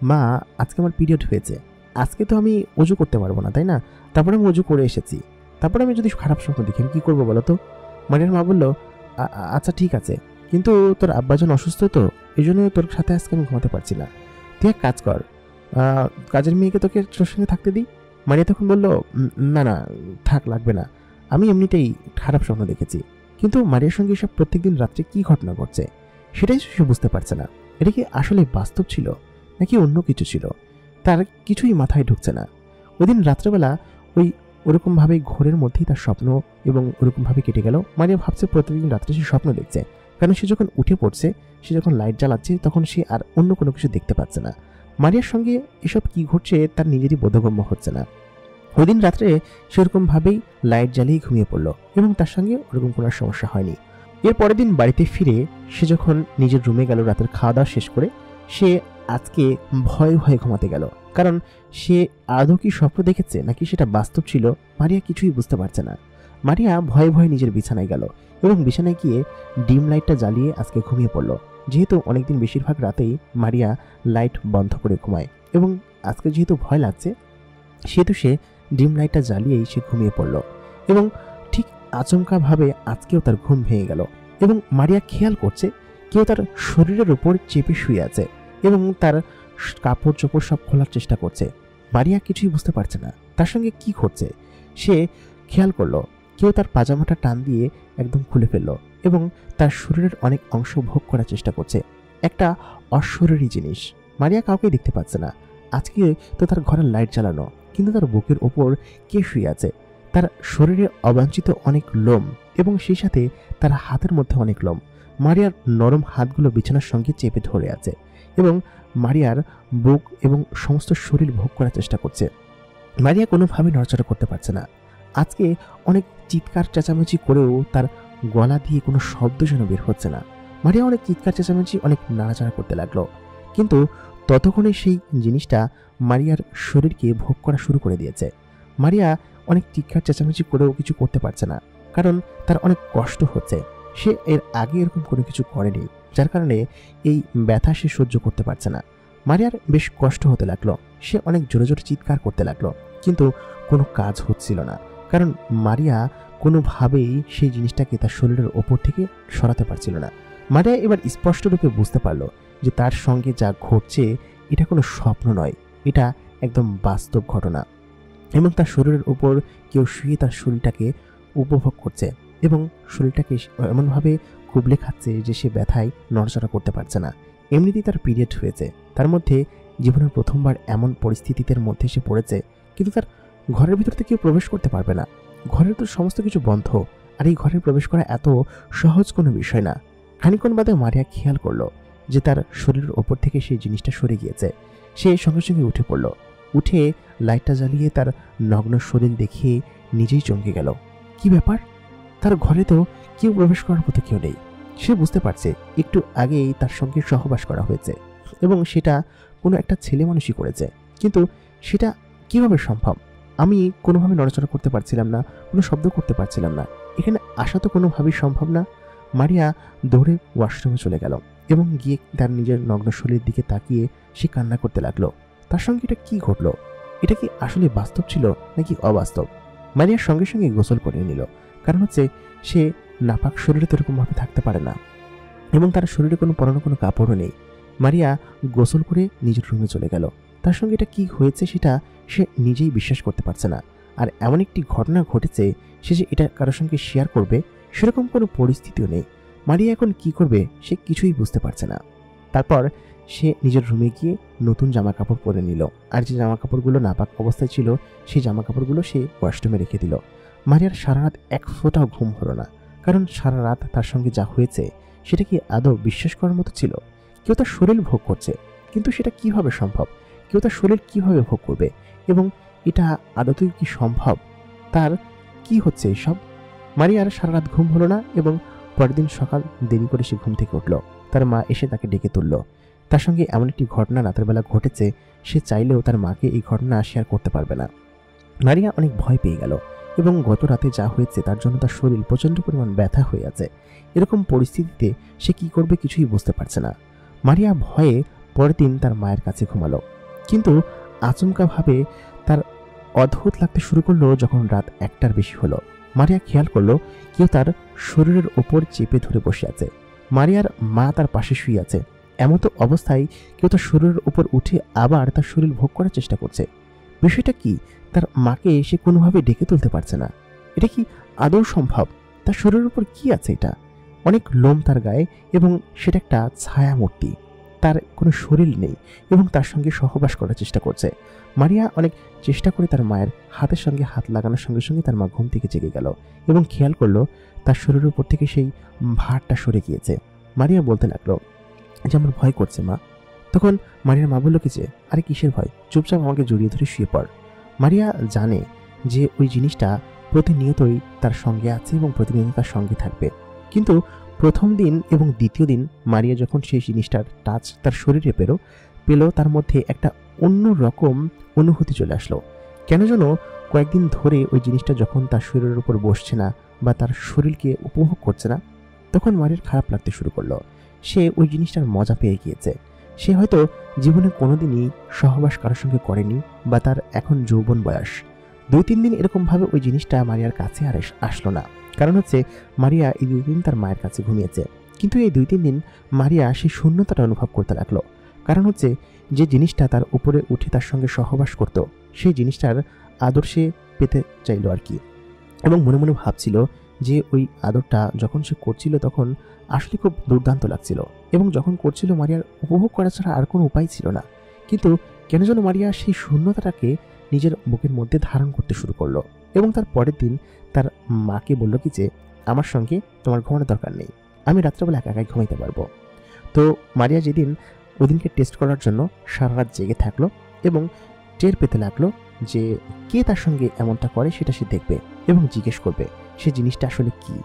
মা আজকে আমার পিরিয়ড হয়েছে, আজকে তো আমি অজু করতে পারবো না তাই না? তারপরে আমি অজু করে এসেছি, তারপরে আমি যদি খারাপ স্বপ্ন দেখি আমি কী করবো বলো তো? মারিয়ার মা বলল, আচ্ছা ঠিক আছে, কিন্তু তোর আব্বাজন অসুস্থ তো, এই জন্য তোর সাথে আজকে আমি ঘুমাতে পারছি না। তুই এক কাজ কর, কাজের মেয়েকে তোকে তোর সঙ্গে থাকতে দিই। মারিয়া তখন বলল, না না থাক, লাগবে না, আমি এমনিতেই খারাপ স্বপ্ন দেখেছি। কিন্তু মারিয়ার সঙ্গে এসব প্রত্যেকদিন রাত্রে কি ঘটনা ঘটছে সেটাই সে বুঝতে পারছে না। এটা কি আসলে বাস্তব ছিল নাকি অন্য কিছু ছিল, তার কিছুই মাথায় ঢুকছে না। ওই দিন রাত্রেবেলা ওরকমভাবে ঘোরের মধ্যেই তার স্বপ্ন এবং ওরকমভাবে কেটে গেল। মারিয়া ভাবছে প্রতিদিন রাত্রে সে স্বপ্ন দেখছে, কারণ সে যখন উঠে পড়ছে, সে যখন লাইট জ্বালাচ্ছে, তখন সে আর অন্য কোনো কিছু দেখতে পাচ্ছে না। মারিয়ার সঙ্গে এসব কি ঘটছে তার নিজেরই বোধগম্য হচ্ছে না। ওই দিন রাত্রে সেরকমভাবেই লাইট জ্বালিয়ে ঘুমিয়ে পড়ল এবং তার সঙ্গে ওরকম কোনো সমস্যা হয়নি। এর পরের দিন বাড়িতে ফিরে সে যখন নিজের রুমে গেল রাতের খাওয়া দাওয়া শেষ করে, সে আজকে ভয়ে ভয়ে ঘুমাতে গেল, কারণ সে আদৌ কি স্বপ্ন দেখেছে নাকি সেটা বাস্তব ছিল মারিয়া কিছুই বুঝতে পারছে না। মারিয়া ভয়ে ভয়ে নিজের বিছানায় গেল এবং বিছানায় গিয়ে ডিম লাইটটা জ্বালিয়ে আজকে ঘুমিয়ে পড়ল। যেহেতু অনেকদিন বেশিরভাগ রাতেই মারিয়া লাইট বন্ধ করে ঘুমায় এবং আজকে যেহেতু ভয় লাগছে সেহেতু সে ডিম লাইটটা জ্বালিয়েই সে ঘুমিয়ে পড়ল এবং ঠিক আচমকাভাবে আজকেও তার ঘুম ভেঙে গেল এবং মারিয়া খেয়াল করছে কেউ তার শরীরের উপর চেপে শুয়ে আছে এবং তার কাপড় চোপড় সব খোলার চেষ্টা করছে। মারিয়া কিছুই বুঝতে পারছে না তার সঙ্গে কি ঘটছে। সে খেয়াল করলো কেউ তার পাজামাটা টান দিয়ে একদম খুলে ফেললো এবং তার শরীরের অনেক অংশ ভোগ করার চেষ্টা করছে। একটা অশরীরী জিনিস। মারিয়া কাউকে দেখতে পাচ্ছে না। আজকে তো তার ঘরের লাইট জ্বালানো, কিন্তু তার বুকের ওপর কে শুয়ে আছে। তার শরীরে অবাঞ্ছিত অনেক লোম এবং সেই সাথে তার হাতের মধ্যে অনেক লোম। মারিয়ার নরম হাতগুলো বিছানার সঙ্গে চেপে ধরে আছে এবং মারিয়ার বুক এবং সমস্ত শরীর ভোগ করার চেষ্টা করছে। মারিয়া কোনোভাবে নড়াচড়া করতে পারছে না। আজকে অনেক চিৎকার চেঁচামেচি করেও তার গলা দিয়ে কোনো শব্দ যেন বের হচ্ছে না। মারিয়া অনেক চিৎকার চেঁচামেচি, অনেক নাড়াচাড়া করতে লাগলো, কিন্তু ততক্ষণে সেই জিনিসটা মারিয়ার শরীরকে ভোগ করা শুরু করে দিয়েছে। মারিয়া অনেক চিৎকার চেঁচামেচি করেও কিছু করতে পারছে না, কারণ তার অনেক কষ্ট হচ্ছে। সে এর আগে এরকম কোনো কিছু করেনি, যার কারণে এই ব্যথা সে সহ্য করতে পারছে না। মারিয়ার বেশ কষ্ট হতে লাগলো। সে অনেক জোরে জোরে চিৎকার করতে লাগলো, কিন্তু কোনো কাজ হচ্ছিল না, কারণ মারিয়া কোনোভাবেই সেই জিনিসটাকে তার শরীরের ওপর থেকে সরাতে পারছিল না। মারিয়া এবার স্পষ্ট রূপে বুঝতে পারলো যে তার সঙ্গে যা ঘটছে এটা কোনো স্বপ্ন নয়, এটা একদম বাস্তব ঘটনা এবং তার শরীরের উপর কেউ শুয়ে তার শরীরটাকে উপভোগ করছে এবং শরীরটাকে এমনভাবে কুবলে খাচ্ছে যে সে ব্যথায় নড়াচড়া করতে পারছে না। এমনিতেই তার পিরিয়ড হয়েছে, তার মধ্যে জীবনের প্রথমবার এমন পরিস্থিতিতে মধ্যে সে পড়েছে, কিন্তু তার ঘরের ভিতর থেকে কেউ প্রবেশ করতে পারবে না। ঘরের তো সমস্ত কিছু বন্ধ, আর এই ঘরে প্রবেশ করা এত সহজ কোনো বিষয় না। খানিকক্ষণ বাদে মারিয়া খেয়াল করলো যে তার শরীরের ওপর থেকে সেই জিনিসটা সরে গিয়েছে। সে সঙ্গে সঙ্গে উঠে পড়ল। উঠে লাইটটা জ্বালিয়ে তার নগ্ন শরীর দেখে নিজেই চমকে গেল। কি ব্যাপার, তার ঘরে তো কেউ প্রবেশ করার মতো কেউ নেই। সে বুঝতে পারছে একটু আগেই তার সঙ্গে সহবাস করা হয়েছে এবং সেটা কোনো একটা ছেলে মানুষই করেছে, কিন্তু সেটা কিভাবে সম্ভব? আমি কোনোভাবে নড়াচড়া করতে পারছিলাম না, কোনো শব্দ করতে পারছিলাম না, এখানে আসা তো কোনোভাবেই সম্ভব না। মারিয়া দৌড়ে ওয়াশরুমে চলে গেল এবং গিয়ে তার নিজের নগ্ন শরীরের দিকে তাকিয়ে সে কান্না করতে লাগলো। তার সঙ্গে এটা কি ঘটলো? এটা কি আসলে বাস্তব ছিল নাকি অবাস্তব? মারিয়ার সঙ্গে সঙ্গে গোসল করে নিল, কারণ হচ্ছে সে নাপাক শরীরে তো এরকমভাবে থাকতে পারে না এবং তার শরীরে কোনো পরানো কোনো কাপড়ও নেই। মারিয়া গোসল করে নিজের রুমে চলে গেল। তার সঙ্গে এটা কি হয়েছে সেটা সে নিজেই বিশ্বাস করতে পারছে না। আর এমন একটি ঘটনা ঘটেছে, সে যে এটা কারোর সঙ্গে শেয়ার করবে সেরকম কোনো পরিস্থিতিও নেই। মারিয়া এখন কি করবে সে কিছুই বুঝতে পারছে না। তারপর সে নিজের রুমে গিয়ে নতুন জামা কাপড় পরে নিল, আর যে জামা কাপড়গুলো নাপাক অবস্থায় ছিল সেই জামা কাপড়গুলো সে ওয়াশরুমে রেখে দিল। মারিয়ার সারা রাত এক ফোঁটাও ঘুম হলো না, কারণ সারা রাত তার সঙ্গে যা হয়েছে সেটা কি আদৌ বিশ্বাস করার মতো ছিল? কেউ তার শরীর ভোগ করছে, কিন্তু সেটা কিভাবে সম্ভব? কেউ তার শরীর কিভাবে ভোগ করবে এবং এটা আদতেই কি সম্ভব? তার কি হচ্ছে এসব? মারিয়ার সারা রাত ঘুম হলো না এবং পরের দিন সকাল দেরি করে সে ঘুম থেকে উঠল। তার মা এসে তাকে ডেকে তুলল। তার সঙ্গে এমন একটি ঘটনা রাতের বেলা ঘটেছে, সে চাইলেও তার মাকে এই ঘটনা শেয়ার করতে পারবে না। মারিয়া অনেক ভয় পেয়ে গেল এবং গত রাতে যা হয়েছে তার জন্য তার শরীর প্রচণ্ড পরিমাণ ব্যথা হয়ে আছে। এরকম পরিস্থিতিতে সে কি করবে কিছুই বুঝতে পারছে না। মারিয়া ভয়ে পরের দিন তার মায়ের কাছে ঘুমালো, কিন্তু আচমকাভাবে তার অদ্ভুত লাগতে শুরু করলো যখন রাত 1টার বেশি হলো। মারিয়া খেয়াল করলো কেউ তার শরীরের ওপর চেপে ধরে বসে আছে। মারিয়ার মা তার পাশে শুয়ে আছে। এমতো অবস্থায় কেউ তার শরীরের উপর উঠে আবার তার শরীর ভোগ করার চেষ্টা করছে। বিষয়টা কি? তার মাকে সে কোনোভাবে ডেকে তুলতে পারছে না। এটা কি আদৌ সম্ভব? তার শরীরের উপর কি আছে? এটা অনেক লোম তার গায়ে এবং সেটা একটা ছায়া মূর্তি। তার কোনো শরীর নেই এবং তার সঙ্গে সহবাস করার চেষ্টা করছে। মারিয়া অনেক চেষ্টা করে তার মায়ের হাতের সঙ্গে হাত লাগানোর সঙ্গে সঙ্গে তার মা ঘুম থেকে জেগে গেল এবং খেয়াল করলো তার শরীরের উপর থেকে সেই ভারটা সরে গিয়েছে। মারিয়া বলতে লাগলো যে আমার ভয় করছে মা। তখন মারিয়ার মা বলল কি যে আরে কিসের ভয়, চুপচাপ আমাকে জড়িয়ে ধরে শুয়ে পড়। মারিয়া জানে যে ওই জিনিসটা প্রতিনিয়তই তার সঙ্গে আছে এবং প্রতিনিয়ত তার সঙ্গে থাকবে, কিন্তু প্রথম দিন এবং দ্বিতীয় দিন মারিয়া যখন সেই জিনিসটার টাচ তার শরীরে পেল তার মধ্যে একটা অন্য রকম অনুভূতি চলে আসলো। কেন যেন কয়েকদিন ধরে ওই জিনিসটা যখন তার শরীরের উপর বসছে না বা তার শরীরকে উপভোগ করছে না, তখন মারিয়ার খারাপ লাগতে শুরু করলো। সে ওই জিনিসটার মজা পেয়ে গিয়েছে। সে হয়তো জীবনে কোনোদিনই সহবাস কারোর সঙ্গে করেনি বা তার এখন যৌবন বয়স। 2-3 দিন এরকমভাবে ওই জিনিসটা মারিয়ার কাছে আর আসলো না। কারণ হচ্ছে মারিয়া এই 2 দিন তার মায়ের কাছে ঘুমিয়েছে। কিন্তু এই 2-3 দিন মারিয়া সেই শূন্যতাটা অনুভব করতে লাগলো। কারণ হচ্ছে যে জিনিসটা তার উপরে উঠে তার সঙ্গে সহবাস করত, সেই জিনিসটার আদর সে পেতে চাইল আর কি। এবং মনে মনে ভাবছিল যে ওই আদরটা যখন সে করছিল তখন আসলে খুব দুর্দান্ত লাগছিল, এবং যখন করছিল মারিয়ার উপভোগ করা ছাড়া আর কোনো উপায় ছিল না। কিন্তু কেন যেন মারিয়া সেই শূন্যতাটাকে নিজের বুকের মধ্যে ধারণ করতে শুরু করলো, এবং তার পরের দিন তার মাকে বলল কি যে আমার সঙ্গে তোমার ঘুমানোর দরকার নেই, আমি রাত্রেবেলা একা একাই ঘুমাইতে পারবো। তো মারিয়া যেদিন ওদিনকে টেস্ট করার জন্য সারা রাত জেগে থাকলো এবং টের পেতে লাগলো যে কে তার সঙ্গে এমনটা করে সেটা সে দেখবে এবং জিজ্ঞেস করবে সে জিনিসটা আসলে কি।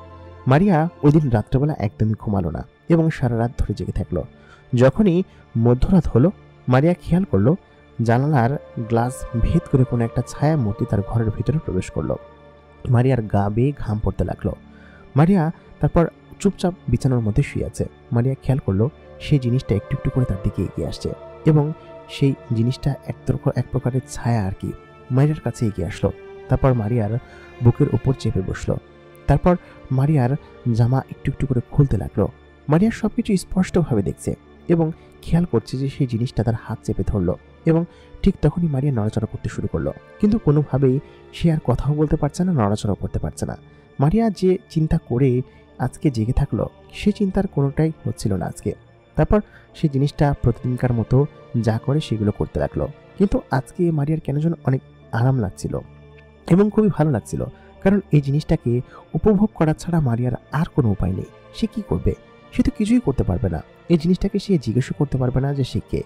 মারিয়া ওই দিন রাত্রেবেলা একদমই ঘুমালো না এবং সারা রাত ধরে জেগে থাকলো। যখনই মধ্যরাত হলো, মারিয়া খেয়াল করলো জানালার গ্লাস ভেদ করে কোনো একটা ছায়া মূর্তি তার ঘরের ভিতরে প্রবেশ করলো। মারিয়ার গা বেয়ে ঘাম পড়তে লাগলো। মারিয়া তারপর চুপচাপ বিছানার মধ্যে শুয়ে আছে। মারিয়া খেয়াল করলো সেই জিনিসটা একটু একটু করে তার দিকে এগিয়ে আসছে, এবং সেই জিনিসটা এক প্রকারের ছায়া আর কি মারিয়ার কাছে এগিয়ে আসলো। তারপর মারিয়ার বুকের উপর চেপে বসলো। তারপর মারিয়ার জামা একটু একটু করে খুলতে লাগলো। মারিয়ার সবকিছু স্পষ্টভাবে দেখছে এবং খেয়াল করছে যে সেই জিনিসটা তার হাত চেপে ধরলো, এবং ঠিক তখনই মারিয়া নড়াচড়া করতে শুরু করলো। কিন্তু কোনোভাবেই সে আর কথাও বলতে পারছে না, নড়াচড়াও করতে পারছে না। মারিয়া যে চিন্তা করে আজকে জেগে থাকলো সে চিন্তার কোনোটাই হচ্ছিল না আজকে। তারপর সেই জিনিসটা প্রতিদিনকার মতো যা করে সেগুলো করতে লাগলো। কিন্তু আজকে মারিয়ার কেন যেন অনেক আরাম লাগছিল এবং খুবই ভালো লাগছিল, কারণ এই জিনিসটাকে উপভোগ করা ছাড়া মারিয়ার আর কোনো উপায় নেই। সে কি করবে? সে তো কিছুই করতে পারবে না। এই জিনিসটাকে সে জিজ্ঞাসা করতে পারবে না যে সে কে।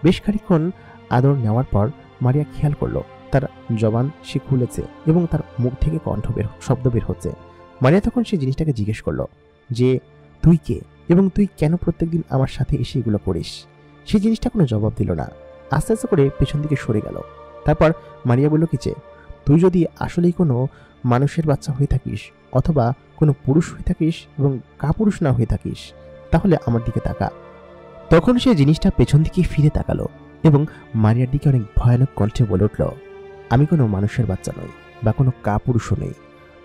বেশ খানিকক্ষণ আদর নেওয়ার পর মারিয়া খেয়াল করলো তার জবান সে খুলেছে এবং তার মুখ থেকে শব্দ বের হচ্ছে। মারিয়া তখন সেই জিনিসটাকে জিজ্ঞেস করলো যে তুই কে এবং তুই কেন প্রত্যেকদিন আমার সাথে এসে এগুলো করিস। সেই জিনিসটা কোনো জবাব দিল না, আস্তে আস্তে করে পেছন দিকে সরে গেল। তারপর মারিয়া বলল কি যে তুই যদি আসলেই কোনো মানুষের বাচ্চা হয়ে থাকিস অথবা কোনো পুরুষ হয়ে থাকিস এবং কাপুরুষ না হয়ে থাকিস তাহলে আমার দিকে তাকা। তখন সে জিনিসটা পেছন দিকে ফিরে তাকালো এবং মারিয়ার দিকে অনেক ভয়ানক কণ্ঠে বলে উঠল, আমি কোনো মানুষের বাচ্চা নই বা কোনো কাপুরুষও নই,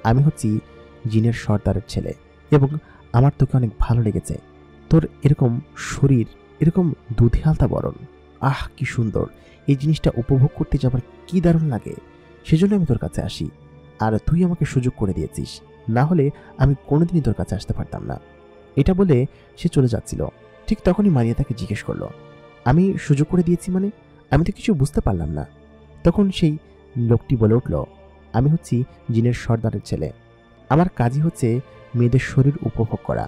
আমি হচ্ছি জিনের সর্দারের ছেলে এবং আমার তোকে অনেক ভালো লেগেছে। তোর এরকম শরীর, এরকম দুধে আলতা বরণ, আহ কি সুন্দর, এই জিনিসটা উপভোগ করতে যাবার কি দারুণ লাগে, সেজন্য আমি তোর কাছে আসি। আর তুই আমাকে সুযোগ করে দিয়েছিস, না হলে আমি কোনোদিনই তোর কাছে আসতে পারতাম না। এটা বলে সে চলে যাচ্ছিল। ঠিক তখনই মারিয়া তাকে জিজ্ঞেস করলো, আমি সুযোগ করে দিয়েছি মানে? আমি তো কিছু বুঝতে পারলাম না। তখন সেই লোকটি বলে উঠল, আমি হচ্ছি জিনের সর্দারের ছেলে, আমার কাজই হচ্ছে মেয়েদের শরীর উপভোগ করা।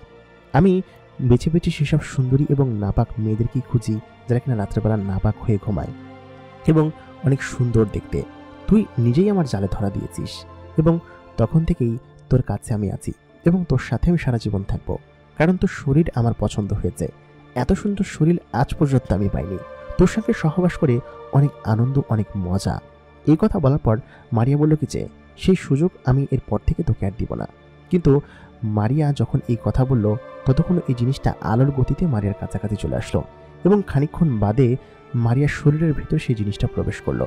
আমি বেছে বেছে সেসব সুন্দরী এবং নাপাক মেয়েদেরকেই খুঁজি যারা কিনা রাত্রেবেলা নাপাক হয়ে ঘুমায় এবং অনেক সুন্দর দেখতে। তুই নিজেই আমার জালে ধরা দিয়েছিস এবং তখন থেকেই তোর কাছে আমি আছি এবং তোর সাথে আমি সারা জীবন থাকবো, কারণ তোর শরীর আমার পছন্দ হয়েছে। এত সুন্দর শরীর আজ পর্যন্ত আমি পাইনি। তোর সঙ্গে সহবাস করে অনেক আনন্দ, অনেক মজা। এই কথা বলার পর মারিয়া বলল কি যে সেই সুযোগ আমি এরপর থেকে তোকে আর দিব না। কিন্তু মারিয়া যখন এই কথা বলল ততক্ষণ এই জিনিসটা আলোর গতিতে মারিয়ার কাছাকাছি চলে আসলো এবং খানিকক্ষণ বাদে মারিয়ার শরীরের ভিতর সেই জিনিসটা প্রবেশ করলো।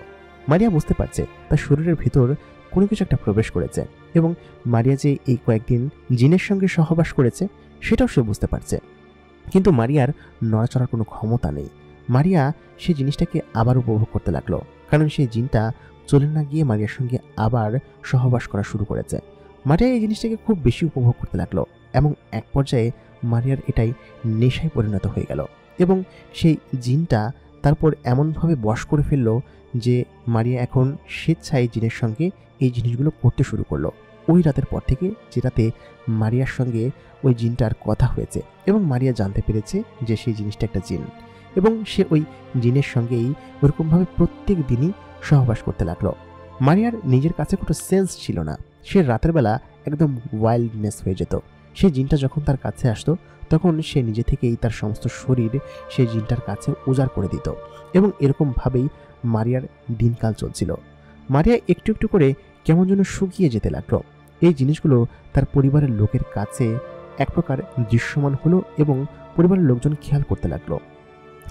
মারিয়া বুঝতে পারছে তার শরীরের ভিতর কোনো কিছু একটা প্রবেশ করেছে এবং মারিয়া যে এই কয়েকদিন জিনের সঙ্গে সহবাস করেছে সেটাও সে বুঝতে পারছে। কিন্তু মারিয়ার নড়াচড়ার কোনো ক্ষমতা নেই। মারিয়া সেই জিনিসটাকে আবার উপভোগ করতে লাগলো, কারণ সেই জিনটা চলে না গিয়ে মারিয়ার সঙ্গে আবার সহবাস করা শুরু করেছে। মারিয়া এই জিনিসটাকে খুব বেশি উপভোগ করতে লাগলো এবং এক পর্যায়ে মারিয়ার এটাই নেশায় পরিণত হয়ে গেল এবং সেই জিনটা তারপর এমনভাবে বশ করে ফেললো যে মারিয়া এখন স্বেচ্ছায় জিনের সঙ্গে এই জিনিসগুলো করতে শুরু করলো। ওই রাতের পর থেকে যে রাতে মারিয়ার সঙ্গে ওই জিনটার কথা হয়েছে এবং মারিয়া জানতে পেরেছে যে সেই জিনিসটা একটা জিন, এবং সে ওই জিনের সঙ্গেই ওরকমভাবে প্রত্যেক দিনই সহবাস করতে লাগলো। মারিয়ার নিজের কাছে কোনো সেন্স ছিল না, সে রাতের বেলা একদম ওয়াইল্ডনেস হয়ে যেত। সেই জিনটা যখন তার কাছে আসতো তখন সে নিজে থেকেই তার সমস্ত শরীর সেই জিনটার কাছে উজাড় করে দিত এবং এরকমভাবেই মারিয়ার দিনকাল চলছিল। মারিয়া একটু একটু করে কেমন যেন শুকিয়ে যেতে লাগলো। এই জিনিসগুলো তার পরিবারের লোকের কাছে এক প্রকার দৃশ্যমান হলো এবং পরিবারের লোকজন খেয়াল করতে লাগলো,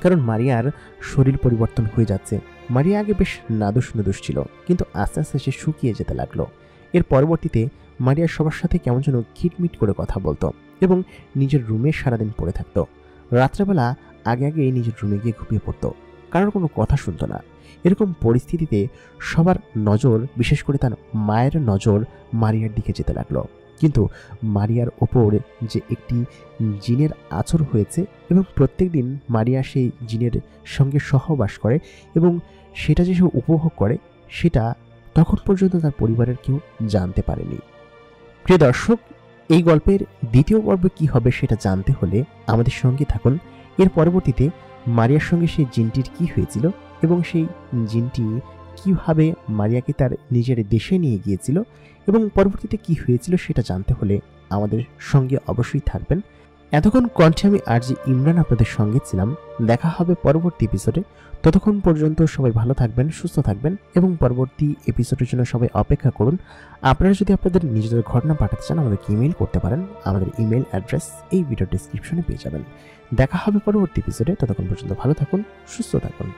কারণ মারিয়ার শরীর পরিবর্তন হয়ে যাচ্ছে মারিয়া আগে বেশ নাদুস নুদুস ছিল, কিন্তু আস্তে আস্তে সে শুকিয়ে যেতে লাগলো। এর পরবর্তীতে মারিয়া সবার সাথে কেমন যেন খিটমিট করে কথা বলতো এবং নিজের রুমে সারাদিন পড়ে থাকতো। রাত্রেবেলা আগে আগে নিজের রুমে গিয়ে ঘুমিয়ে পড়তো, কারোর কোনো কথা শুনতো না। এরকম পরিস্থিতিতে সবার নজর, বিশেষ করে তার মায়ের নজর মারিয়ার দিকে যেতে লাগলো। কিন্তু মারিয়ার ওপর যে একটি জিনের আছর হয়েছে এবং প্রত্যেক দিন মারিয়া সেই জিনের সঙ্গে সহবাস করে এবং সেটা যে সে উপভোগ করে সেটা তখন পর্যন্ত তার পরিবারের কেউ জানতে পারেনি। প্রিয় দর্শক, এই গল্পের দ্বিতীয় পর্ব কি হবে সেটা জানতে হলে আমাদের সঙ্গে থাকুন। এর পরবর্তীতে মারিয়ার সঙ্গে সেই জিনটির কি হয়েছিল এবং সেই জিনটি কিভাবে মারিয়াকে তার নিজের দেশে নিয়ে গিয়েছিল এবং পরবর্তীতে কি হয়েছিল সেটা জানতে হলে আমাদের সঙ্গে অবশ্যই থাকবেন। এতক্ষণ কণ্ঠে আমি আরজি ইমরান আপনাদের সঙ্গে ছিলাম। দেখা হবে পরবর্তী এপিসোডে। ততক্ষণ পর্যন্ত সবাই ভালো থাকবেন, সুস্থ থাকবেন এবং পরবর্তী এপিসোডের জন্য সবাই অপেক্ষা করুন। আপনারা যদি আপনাদের নিজেদের ঘটনা পাঠাতে চান আমাদেরকে ইমেল করতে পারেন। আমাদের ইমেল অ্যাড্রেস এই ভিডিও ডেসক্রিপশনে পেয়ে যাবেন। দেখা হবে পরবর্তী এপিসোডে। ততক্ষণ পর্যন্ত ভালো থাকুন, সুস্থ থাকুন।